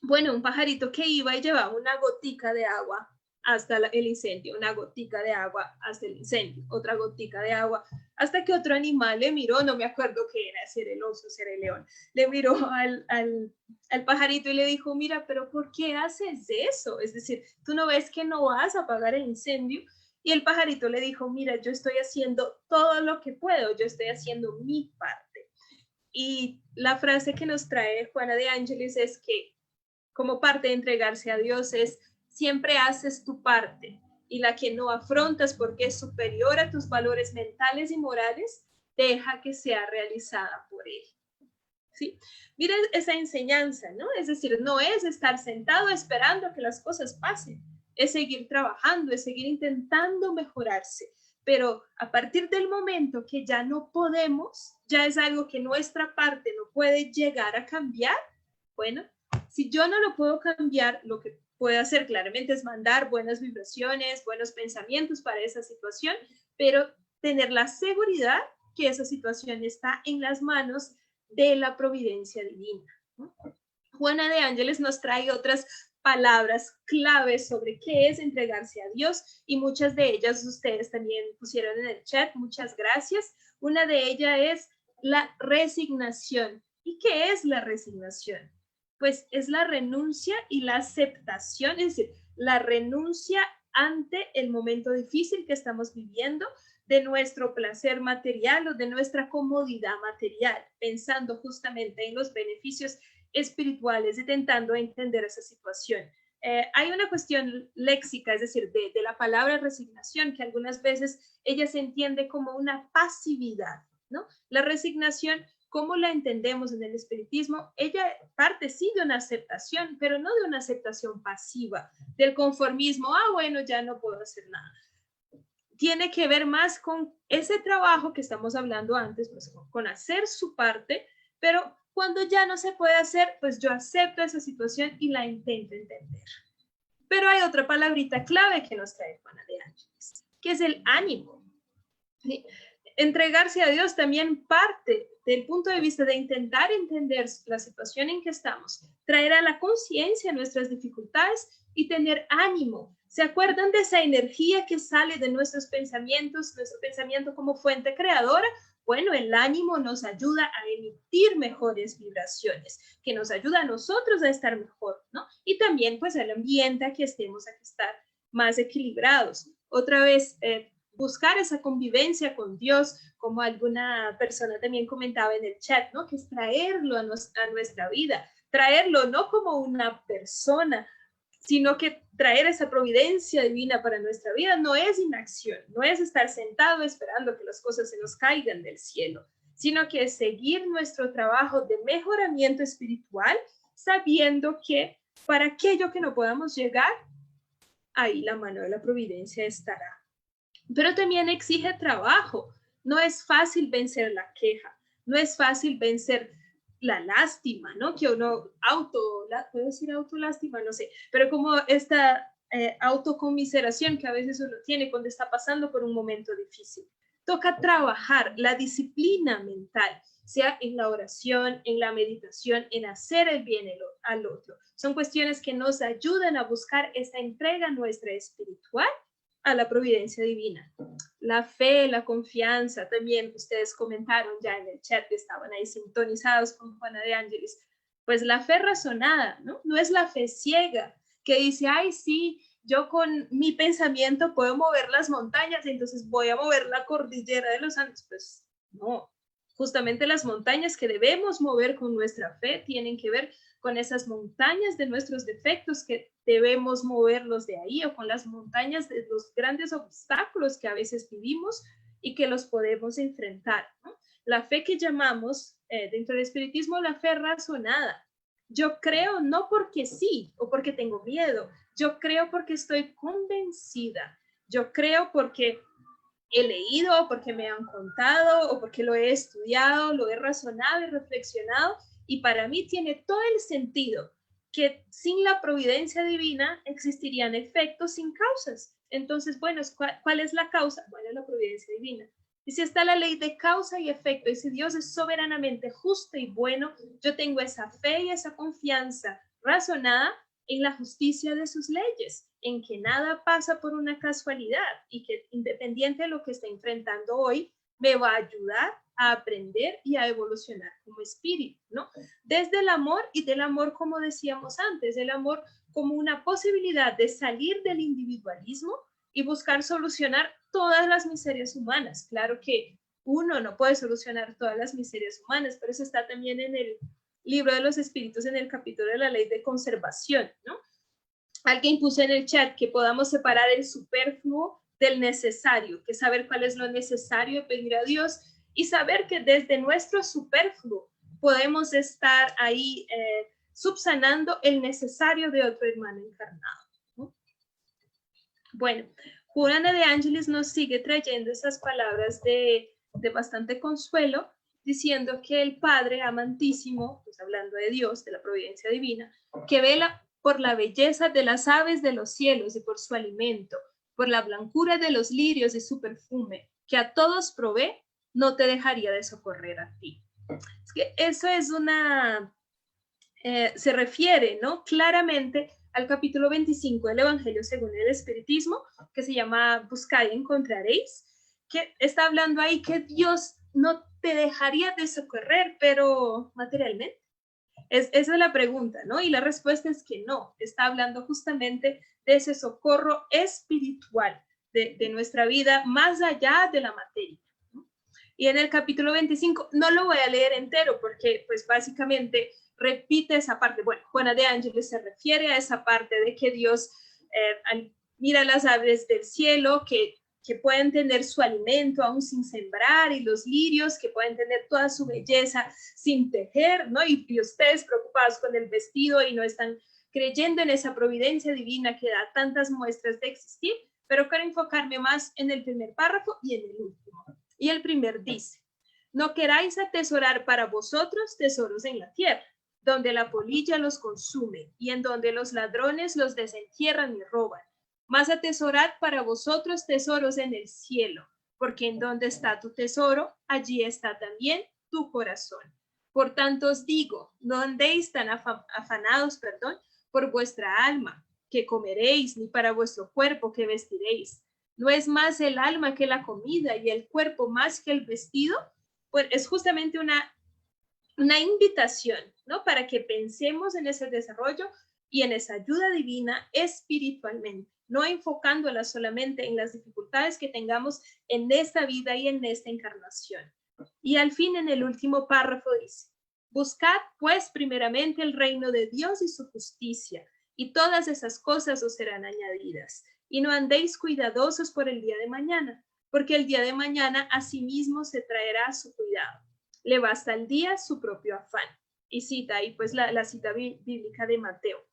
bueno, un pajarito que iba y llevaba una gotica de agua hasta el incendio, una gotica de agua hasta el incendio, otra gotica de agua, hasta que otro animal le miró, no me acuerdo qué era, si era el oso, si era el león, le miró al pajarito y le dijo, mira, pero ¿por qué haces eso? Es decir, tú no ves que no vas a apagar el incendio. Y el pajarito le dijo, mira, yo estoy haciendo todo lo que puedo, yo estoy haciendo mi parte. Y la frase que nos trae Juana de Ángeles es que como parte de entregarse a Dios es, siempre haces tu parte, y la que no afrontas porque es superior a tus valores mentales y morales, deja que sea realizada por Él. ¿Sí? Mira esa enseñanza, ¿no? Es decir, no es estar sentado esperando que las cosas pasen, es seguir trabajando, es seguir intentando mejorarse. Pero a partir del momento que ya no podemos, ya es algo que nuestra parte no puede llegar a cambiar, bueno, si yo no lo puedo cambiar, lo que puedo hacer claramente es mandar buenas vibraciones, buenos pensamientos para esa situación, pero tener la seguridad que esa situación está en las manos de la providencia divina. Juana de Ángeles nos trae otras palabras claves sobre qué es entregarse a Dios, y muchas de ellas ustedes también pusieron en el chat, muchas gracias. Una de ellas es la resignación. ¿Y qué es la resignación? Pues es la renuncia y la aceptación, es decir, la renuncia ante el momento difícil que estamos viviendo, de nuestro placer material o de nuestra comodidad material, pensando justamente en los beneficios espirituales, intentando entender esa situación. Hay una cuestión léxica, es decir, de la palabra resignación, que algunas veces ella se entiende como una pasividad, ¿no? La resignación, ¿cómo la entendemos en el espiritismo? Ella parte sí de una aceptación, pero no de una aceptación pasiva, del conformismo, bueno, ya no puedo hacer nada. Tiene que ver más con ese trabajo que estamos hablando antes, pues con hacer su parte, pero cuando ya no se puede hacer, pues yo acepto esa situación y la intento entender. Pero hay otra palabrita clave que nos trae Juana de Ángeles, que es el ánimo. ¿Sí? Entregarse a Dios también parte del punto de vista de intentar entender la situación en que estamos, traer a la conciencia nuestras dificultades y tener ánimo. ¿Se acuerdan de esa energía que sale de nuestros pensamientos, nuestro pensamiento como fuente creadora? Bueno, el ánimo nos ayuda a emitir mejores vibraciones, que nos ayuda a nosotros a estar mejor, ¿no? Y también pues al ambiente a que estemos, a que estar más equilibrados. Otra vez, buscar esa convivencia con Dios, como alguna persona también comentaba en el chat, ¿no? Que es traerlo a nuestra vida, traerlo no como una persona, sino que traer esa providencia divina para nuestra vida no es inacción, no es estar sentado esperando que las cosas se nos caigan del cielo, sino que es seguir nuestro trabajo de mejoramiento espiritual, sabiendo que para aquello que no podamos llegar, ahí la mano de la providencia estará. Pero también exige trabajo. No es fácil vencer la queja, no es fácil vencer la lástima, ¿no? Que uno ¿puedo decir autolástima? No sé, pero como esta autocomiseración que a veces uno tiene cuando está pasando por un momento difícil. Toca trabajar la disciplina mental, sea en la oración, en la meditación, en hacer el bien al otro. Son cuestiones que nos ayudan a buscar esta entrega nuestra espiritual a la providencia divina. La fe, la confianza, también ustedes comentaron ya en el chat que estaban ahí sintonizados con Juana de Ángeles. Pues la fe razonada, ¿no? No es la fe ciega que dice, ay, sí, yo con mi pensamiento puedo mover las montañas, entonces voy a mover la cordillera de los Andes. Pues no, justamente las montañas que debemos mover con nuestra fe tienen que ver con esas montañas de nuestros defectos que debemos moverlos de ahí, o con las montañas de los grandes obstáculos que a veces vivimos y que los podemos enfrentar, ¿no? La fe que llamamos dentro del espiritismo la fe razonada. Yo creo no porque sí o porque tengo miedo, yo creo porque estoy convencida, yo creo porque he leído, porque me han contado o porque lo he estudiado, lo he razonado y reflexionado, y para mí tiene todo el sentido que sin la providencia divina existirían efectos sin causas. Entonces, bueno, ¿cuál es la causa? Bueno, la providencia divina. Y si está la ley de causa y efecto, y si Dios es soberanamente justo y bueno, yo tengo esa fe y esa confianza razonada en la justicia de sus leyes, en que nada pasa por una casualidad y que independiente de lo que esté enfrentando hoy, me va a ayudar a aprender y a evolucionar como espíritu, ¿no? Desde el amor, y del amor, como decíamos antes, el amor como una posibilidad de salir del individualismo y buscar solucionar todas las miserias humanas. Claro que uno no puede solucionar todas las miserias humanas, pero eso está también en el libro de los espíritus, en el capítulo de la ley de conservación, ¿no? Alguien puso en el chat que podamos separar el superfluo del necesario, que saber cuál es lo necesario, pedir a Dios y saber que desde nuestro superfluo podemos estar ahí subsanando el necesario de otro hermano encarnado, ¿no? Bueno, Juana de Ángeles nos sigue trayendo esas palabras de bastante consuelo, diciendo que el Padre amantísimo, pues hablando de Dios, de la providencia divina, que vela por la belleza de las aves de los cielos y por su alimento, por la blancura de los lirios y su perfume, que a todos provee, no te dejaría de socorrer a ti. Es que eso es se refiere, ¿no? Claramente al capítulo 25 del Evangelio según el Espiritismo, que se llama Buscad y encontraréis, que está hablando ahí que Dios no te dejaría de socorrer, pero materialmente. Esa es la pregunta, ¿no? Y la respuesta es que no. Está hablando justamente de ese socorro espiritual de nuestra vida más allá de la materia, ¿no? Y en el capítulo 25, no lo voy a leer entero porque pues básicamente repite esa parte. Bueno, Juana de Ángeles se refiere a esa parte de que Dios mira las aves del cielo, que pueden tener su alimento aún sin sembrar, y los lirios que pueden tener toda su belleza sin tejer, ¿no? Y ustedes preocupados con el vestido y no están creyendo en esa providencia divina que da tantas muestras de existir, pero quiero enfocarme más en el primer párrafo y en el último. Y el primer dice: no queráis atesorar para vosotros tesoros en la tierra, donde la polilla los consume y en donde los ladrones los desentierran y roban. Mas atesorad para vosotros tesoros en el cielo, porque en donde está tu tesoro, allí está también tu corazón. Por tanto os digo, no andéis tan afanados, por vuestra alma, que comeréis, ni para vuestro cuerpo, que vestiréis. ¿No es más el alma que la comida y el cuerpo más que el vestido? Pues es justamente una invitación, ¿no? Para que pensemos en ese desarrollo y en esa ayuda divina espiritualmente, no enfocándola solamente en las dificultades que tengamos en esta vida y en esta encarnación. Y al fin, en el último párrafo dice: buscad pues primeramente el reino de Dios y su justicia, y todas esas cosas os serán añadidas. Y no andéis cuidadosos por el día de mañana, porque el día de mañana asimismo se traerá su cuidado. Le basta al día su propio afán. Y cita ahí pues la cita bíblica de Mateo.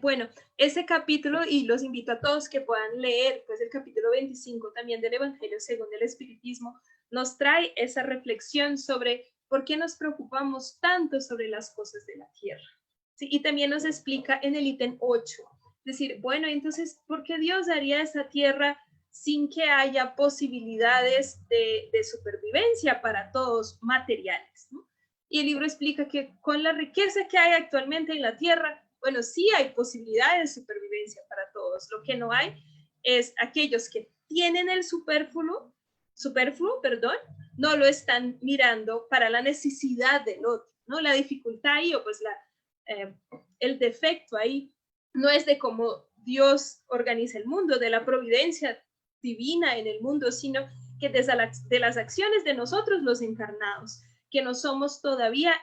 Bueno, ese capítulo, y los invito a todos que puedan leer pues el capítulo 25 también del Evangelio según el Espiritismo, nos trae esa reflexión sobre por qué nos preocupamos tanto sobre las cosas de la tierra. ¿Sí? Y también nos explica en el ítem 8, decir, bueno, entonces, ¿por qué Dios haría esa tierra sin que haya posibilidades de supervivencia para todos materiales, ¿no? Y el libro explica que con la riqueza que hay actualmente en la tierra, bueno, sí hay posibilidades de supervivencia para todos. Lo que no hay es aquellos que tienen el superfluo, no lo están mirando para la necesidad del otro, ¿no? La dificultad ahí, o pues el defecto ahí, no es de cómo Dios organiza el mundo, de la providencia divina en el mundo, sino que de las acciones de nosotros los encarnados, que no somos todavía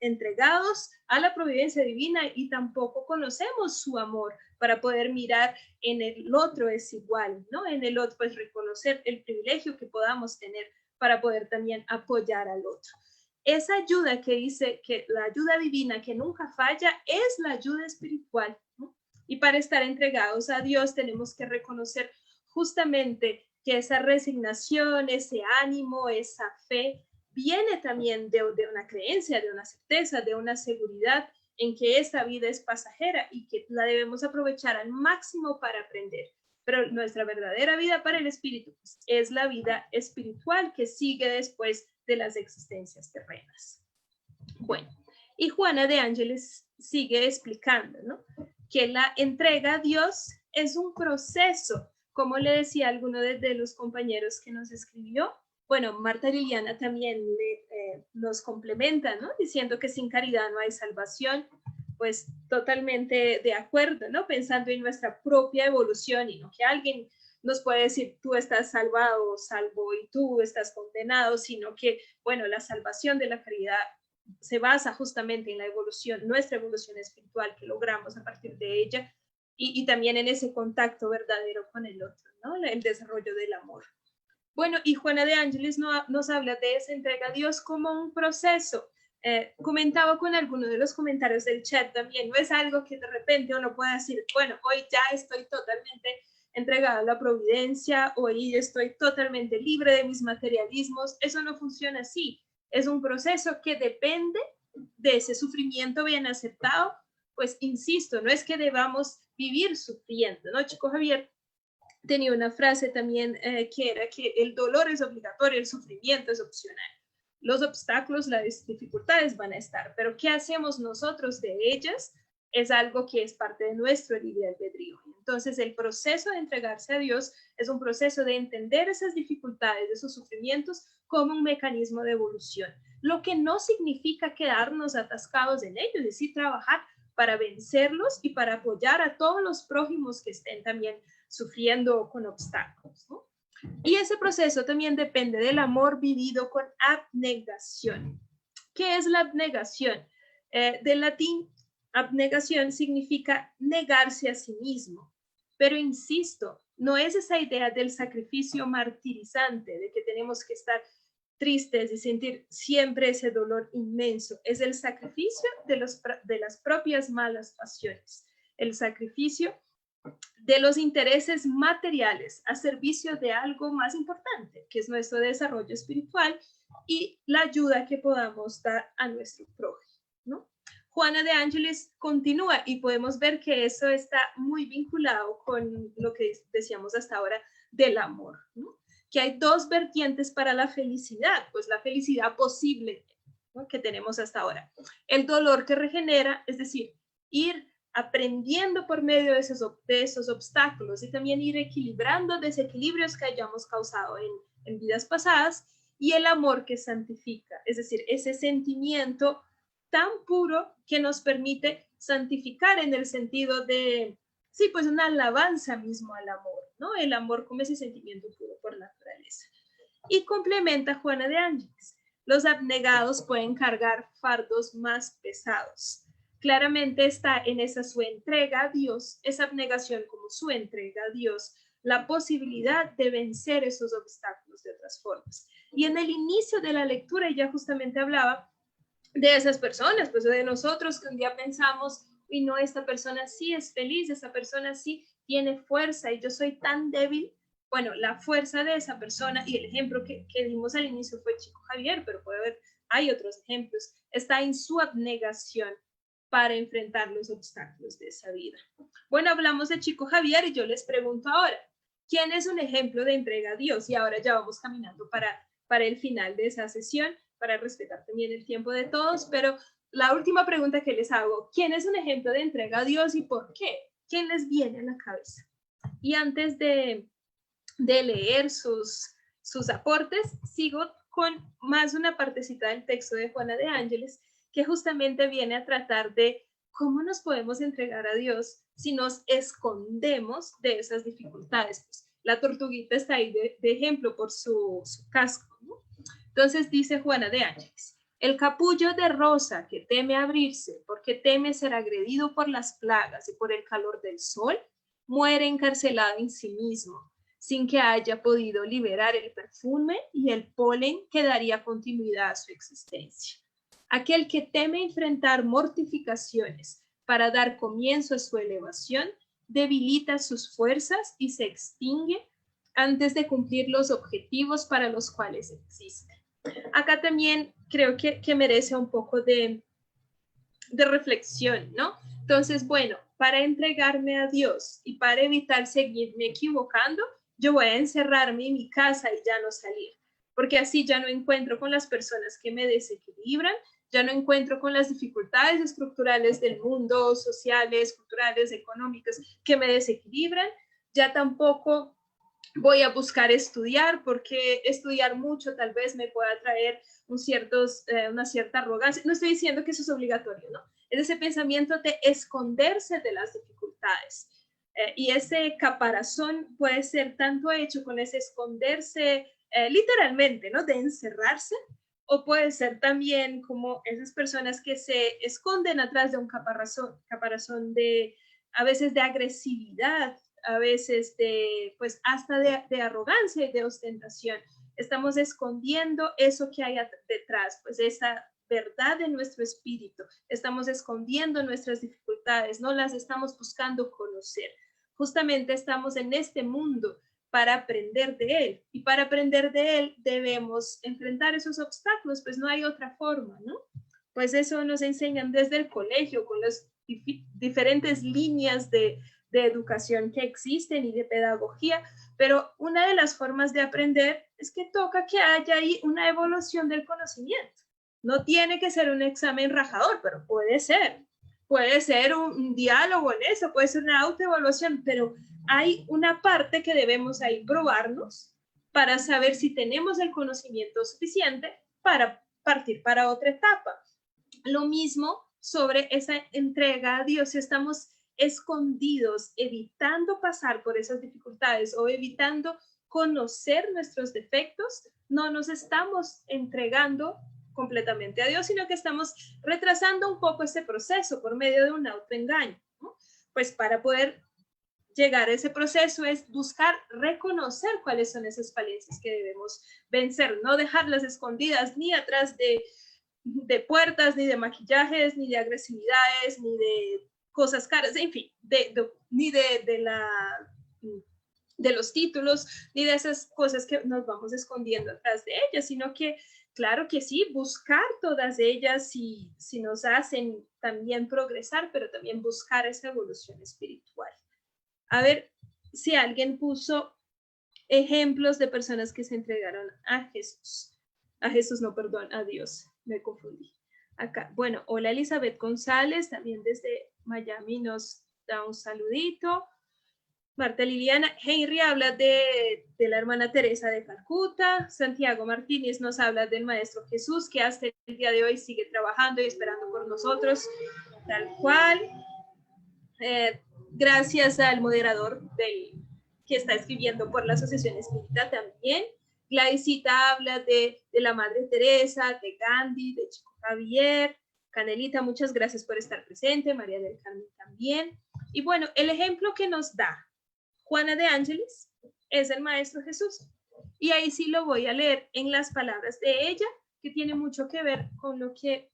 entregados a la providencia divina y tampoco conocemos su amor para poder mirar en el otro es igual, ¿no? En el otro pues reconocer el privilegio que podamos tener para poder también apoyar al otro. Esa ayuda que dice que la ayuda divina que nunca falla es la ayuda espiritual, ¿no? Y para estar entregados a Dios tenemos que reconocer justamente que esa resignación, ese ánimo, esa fe, viene también de una creencia, de una certeza, de una seguridad en que esta vida es pasajera y que la debemos aprovechar al máximo para aprender. Pero nuestra verdadera vida para el espíritu pues, es la vida espiritual que sigue después de las existencias terrenas. Bueno, y Juana de Ángeles sigue explicando, ¿no? Que la entrega a Dios es un proceso, como le decía alguno de los compañeros que nos escribió. Bueno, Marta Liliana también nos complementa, ¿no? Diciendo que sin caridad no hay salvación. Pues totalmente de acuerdo, ¿no? Pensando en nuestra propia evolución y no que alguien nos puede decir tú estás salvado, salvo y tú estás condenado, sino que, bueno, la salvación de la caridad se basa justamente en la evolución, nuestra evolución espiritual que logramos a partir de ella y también en ese contacto verdadero con el otro, ¿no? El desarrollo del amor. Bueno, y Juana de Ángeles nos habla de esa entrega a Dios como un proceso. Comentaba con algunos de los comentarios del chat también, no es algo que de repente uno pueda decir, bueno, hoy ya estoy totalmente entregada a la providencia, hoy estoy totalmente libre de mis materialismos. Eso no funciona así. Es un proceso que depende de ese sufrimiento bien aceptado. Pues insisto, no es que debamos vivir sufriendo, ¿no? Chico Javier tenía una frase también que era que el dolor es obligatorio, el sufrimiento es opcional. Los obstáculos, las dificultades van a estar, pero ¿qué hacemos nosotros de ellas? Es algo que es parte de nuestro libre albedrío. Entonces, el proceso de entregarse a Dios es un proceso de entender esas dificultades, esos sufrimientos como un mecanismo de evolución, lo que no significa quedarnos atascados en ellos, es decir, trabajar para vencerlos y para apoyar a todos los prójimos que estén también sufriendo con obstáculos, ¿no? Y ese proceso también depende del amor vivido con abnegación. ¿Qué es la abnegación? Del latín, abnegación significa negarse a sí mismo. Pero insisto, no es esa idea del sacrificio martirizante, de que tenemos que estar tristes y sentir siempre ese dolor inmenso. Es el sacrificio de las propias malas pasiones, el sacrificio de los intereses materiales a servicio de algo más importante, que es nuestro desarrollo espiritual y la ayuda que podamos dar a nuestro prójimo, ¿no? Juana de Ángeles continúa y podemos ver que eso está muy vinculado con lo que decíamos hasta ahora del amor, ¿no? Que hay dos vertientes para la felicidad, pues la felicidad posible, ¿no?, que tenemos hasta ahora. El dolor que regenera, es decir, ir aprendiendo por medio de esos obstáculos y también ir equilibrando desequilibrios que hayamos causado en vidas pasadas, y el amor que santifica, es decir, ese sentimiento tan puro que nos permite santificar en el sentido de, sí, pues una alabanza mismo al amor, ¿no? El amor como ese sentimiento puro por naturaleza. Y complementa Juana de Ángeles. Los abnegados pueden cargar fardos más pesados. Claramente está en esa su entrega a Dios, esa abnegación como su entrega a Dios, la posibilidad de vencer esos obstáculos de otras formas. Y en el inicio de la lectura ella justamente hablaba de esas personas, pues de nosotros que un día pensamos, y no, esta persona sí es feliz, esta persona sí tiene fuerza y yo soy tan débil. Bueno, la fuerza de esa persona, y el ejemplo que dimos al inicio fue Chico Javier, pero puede haber, hay otros ejemplos, está en su abnegación para enfrentar los obstáculos de esa vida. Bueno, hablamos de Chico Javier y yo les pregunto ahora, ¿quién es un ejemplo de entrega a Dios? Y ahora ya vamos caminando para el final de esa sesión, para respetar también el tiempo de todos, pero la última pregunta que les hago, ¿quién es un ejemplo de entrega a Dios y por qué? ¿Quién les viene a la cabeza? Y antes de leer sus aportes, sigo con más una partecita del texto de Juana de Ángeles, que justamente viene a tratar de cómo nos podemos entregar a Dios si nos escondemos de esas dificultades. Pues, la tortuguita está ahí de ejemplo por su casco, ¿no? Entonces dice Juana de Ángeles, el capullo de rosa que teme abrirse porque teme ser agredido por las plagas y por el calor del sol, muere encarcelado en sí mismo, sin que haya podido liberar el perfume y el polen que daría continuidad a su existencia. Aquel que teme enfrentar mortificaciones para dar comienzo a su elevación, debilita sus fuerzas y se extingue antes de cumplir los objetivos para los cuales existe. Acá también creo que merece un poco de reflexión, ¿no? Entonces, bueno, para entregarme a Dios y para evitar seguirme equivocando, yo voy a encerrarme en mi casa y ya no salir, porque así ya no encuentro con las personas que me desequilibran, ya no encuentro con las dificultades estructurales del mundo, sociales, culturales, económicas, que me desequilibran, ya tampoco voy a buscar estudiar porque estudiar mucho tal vez me pueda traer una cierta arrogancia. No estoy diciendo que eso es obligatorio, ¿no? Es ese pensamiento de esconderse de las dificultades. Y ese caparazón puede ser tanto hecho con ese esconderse literalmente, ¿no? De encerrarse, o puede ser también como esas personas que se esconden atrás de un caparazón de, a veces de agresividad, a veces pues hasta de arrogancia y de ostentación. Estamos escondiendo eso que hay detrás, pues esa verdad de nuestro espíritu. Estamos escondiendo nuestras dificultades, no las estamos buscando conocer. Justamente estamos en este mundo para aprender de él, y para aprender de él debemos enfrentar esos obstáculos, pues no hay otra forma, ¿no? Pues eso nos enseñan desde el colegio, con las diferentes líneas de educación que existen y de pedagogía, pero una de las formas de aprender es que toca que haya ahí una evolución del conocimiento. No tiene que ser un examen rajador, pero puede ser un diálogo en eso, puede ser una autoevaluación, pero hay una parte que debemos ahí probarnos para saber si tenemos el conocimiento suficiente para partir para otra etapa. Lo mismo sobre esa entrega a Dios. Si estamos escondidos, evitando pasar por esas dificultades o evitando conocer nuestros defectos, no nos estamos entregando completamente a Dios, sino que estamos retrasando un poco ese proceso por medio de un autoengaño, ¿no? Pues para poder llegar a ese proceso es buscar reconocer cuáles son esas falencias que debemos vencer, no dejarlas escondidas ni atrás de puertas, ni de maquillajes, ni de agresividades, ni de cosas caras, en fin, ni de los títulos, ni de esas cosas que nos vamos escondiendo atrás de ellas, sino que, claro que sí, buscar todas ellas si nos hacen también progresar, pero también buscar esa evolución espiritual. A ver si alguien puso ejemplos de personas que se entregaron a Jesús. A Jesús, no, perdón, a Dios. Me confundí. Acá, bueno, hola Elizabeth González, también desde Miami nos da un saludito. Marta Liliana, Henry habla de la hermana Teresa de Calcuta. Santiago Martínez nos habla del Maestro Jesús, que hasta el día de hoy sigue trabajando y esperando por nosotros, tal cual. Gracias al moderador que está escribiendo por la Asociación Espírita también. Gladysita habla de la Madre Teresa, de Gandhi, de Chico Javier. Canelita, muchas gracias por estar presente. María del Carmen también. Y bueno, el ejemplo que nos da Juana de Ángeles es el Maestro Jesús. Y ahí sí lo voy a leer en las palabras de ella, que tiene mucho que ver con lo que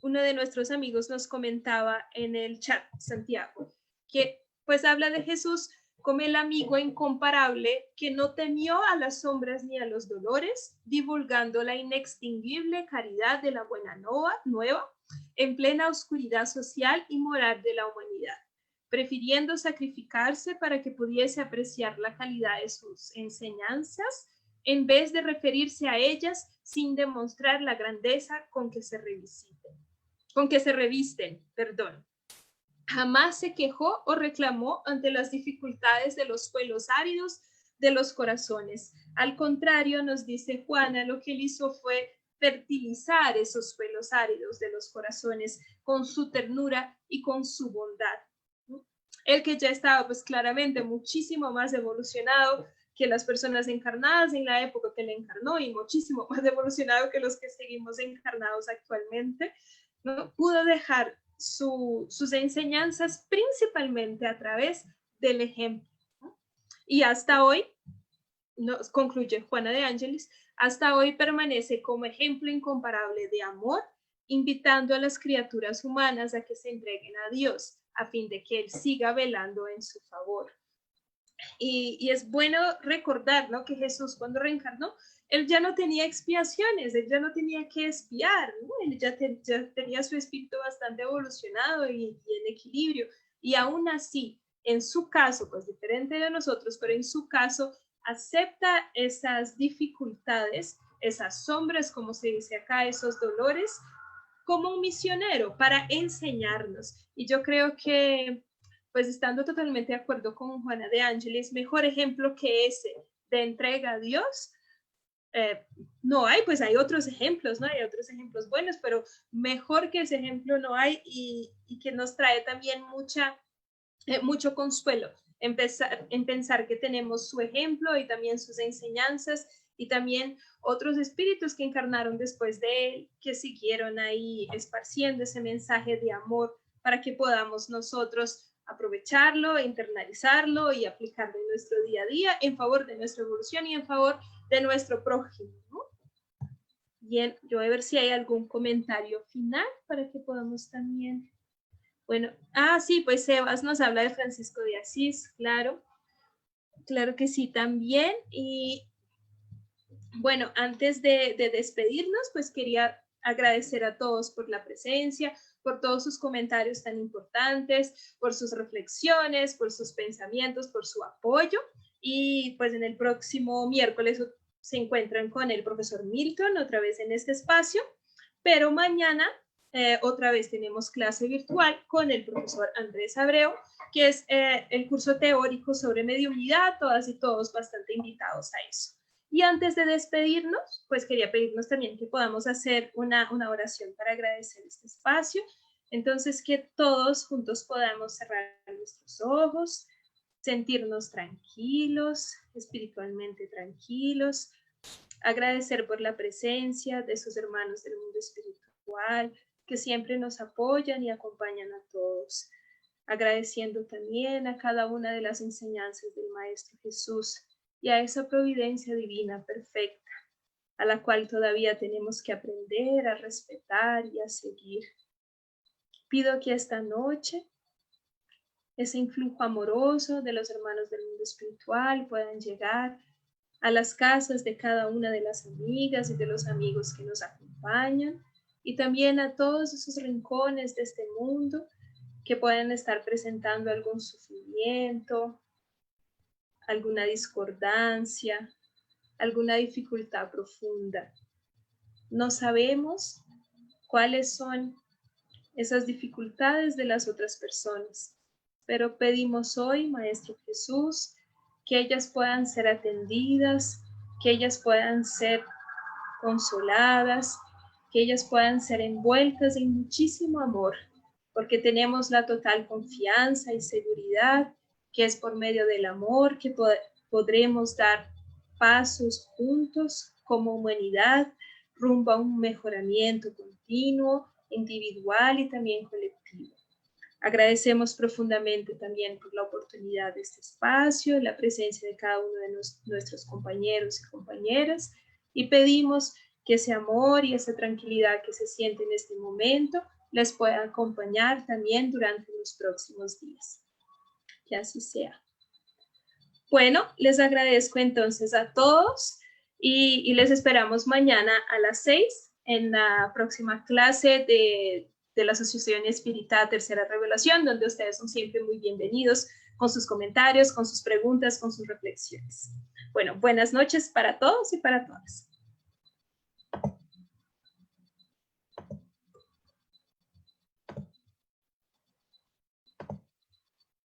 uno de nuestros amigos nos comentaba en el chat, Santiago, que pues habla de Jesús como el amigo incomparable que no temió a las sombras ni a los dolores, divulgando la inextinguible caridad de la buena nueva en plena oscuridad social y moral de la humanidad, prefiriendo sacrificarse para que pudiese apreciar la calidad de sus enseñanzas en vez de referirse a ellas sin demostrar la grandeza con que se revisten, perdón. Jamás se quejó o reclamó ante las dificultades de los suelos áridos de los corazones. Al contrario, nos dice Juana, lo que él hizo fue fertilizar esos suelos áridos de los corazones con su ternura y con su bondad. Él que ya estaba pues claramente muchísimo más evolucionado que las personas encarnadas en la época que le encarnó y muchísimo más evolucionado que los que seguimos encarnados actualmente, ¿no? Pudo dejar sus enseñanzas principalmente a través del ejemplo, ¿no? Y hasta hoy, nos concluye Juana de Ángeles, hasta hoy permanece como ejemplo incomparable de amor, invitando a las criaturas humanas a que se entreguen a Dios, a fin de que Él siga velando en su favor. Y es bueno recordar, ¿no?, que Jesús cuando reencarnó, él ya no tenía expiaciones, él ya no tenía que expiar, ¿no? Él ya tenía su espíritu bastante evolucionado y en equilibrio. Y aún así, en su caso, pues diferente de nosotros, pero en su caso, acepta esas dificultades, esas sombras, como se dice acá, esos dolores, como un misionero para enseñarnos. Y yo creo que pues estando totalmente de acuerdo con Juana de Ángeles, mejor ejemplo que ese de entrega a Dios, no hay, pues hay otros ejemplos, ¿no? Hay otros ejemplos buenos, pero mejor que ese ejemplo no hay y que nos trae también mucho consuelo en pensar que tenemos su ejemplo y también sus enseñanzas y también otros espíritus que encarnaron después de él, que siguieron ahí esparciendo ese mensaje de amor para que podamos nosotros aprovecharlo, internalizarlo y aplicarlo en nuestro día a día en favor de nuestra evolución y en favor de nuestro prójimo, ¿no? Bien, yo voy a ver si hay algún comentario final para que podamos también... Bueno, sí, pues Sebas nos habla de Francisco de Asís, claro. Claro que sí, también. Y bueno, antes de despedirnos, pues quería agradecer a todos por la presencia, por todos sus comentarios tan importantes, por sus reflexiones, por sus pensamientos, por su apoyo. Y pues en el próximo miércoles se encuentran con el profesor Milton otra vez en este espacio, pero mañana otra vez tenemos clase virtual con el profesor Andrés Abreu, que es el curso teórico sobre mediunidad, todas y todos bastante invitados a eso. Y antes de despedirnos, pues quería pedirnos también que podamos hacer una oración para agradecer este espacio. Entonces, que todos juntos podamos cerrar nuestros ojos, sentirnos tranquilos, espiritualmente tranquilos, agradecer por la presencia de sus hermanos del mundo espiritual, que siempre nos apoyan y acompañan a todos. Agradeciendo también a cada una de las enseñanzas del Maestro Jesús y a esa providencia divina perfecta, a la cual todavía tenemos que aprender a respetar y a seguir. Pido que esta noche ese influjo amoroso de los hermanos del mundo espiritual puedan llegar a las casas de cada una de las amigas y de los amigos que nos acompañan y también a todos esos rincones de este mundo que pueden estar presentando algún sufrimiento, alguna discordancia, alguna dificultad profunda. No sabemos cuáles son esas dificultades de las otras personas, pero pedimos hoy, Maestro Jesús, que ellas puedan ser atendidas, que ellas puedan ser consoladas, que ellas puedan ser envueltas en muchísimo amor, porque tenemos la total confianza y seguridad que es por medio del amor que podremos dar pasos juntos como humanidad rumbo a un mejoramiento continuo, individual y también colectivo. Agradecemos profundamente también por la oportunidad de este espacio, la presencia de cada uno de nuestros compañeros y compañeras y pedimos que ese amor y esa tranquilidad que se siente en este momento les pueda acompañar también durante los próximos días. Que así sea. Bueno, les agradezco entonces a todos y les esperamos mañana a las 6 en la próxima clase de la Asociación Espírita Tercera Revelación, donde ustedes son siempre muy bienvenidos con sus comentarios, con sus preguntas, con sus reflexiones. Bueno, buenas noches para todos y para todas.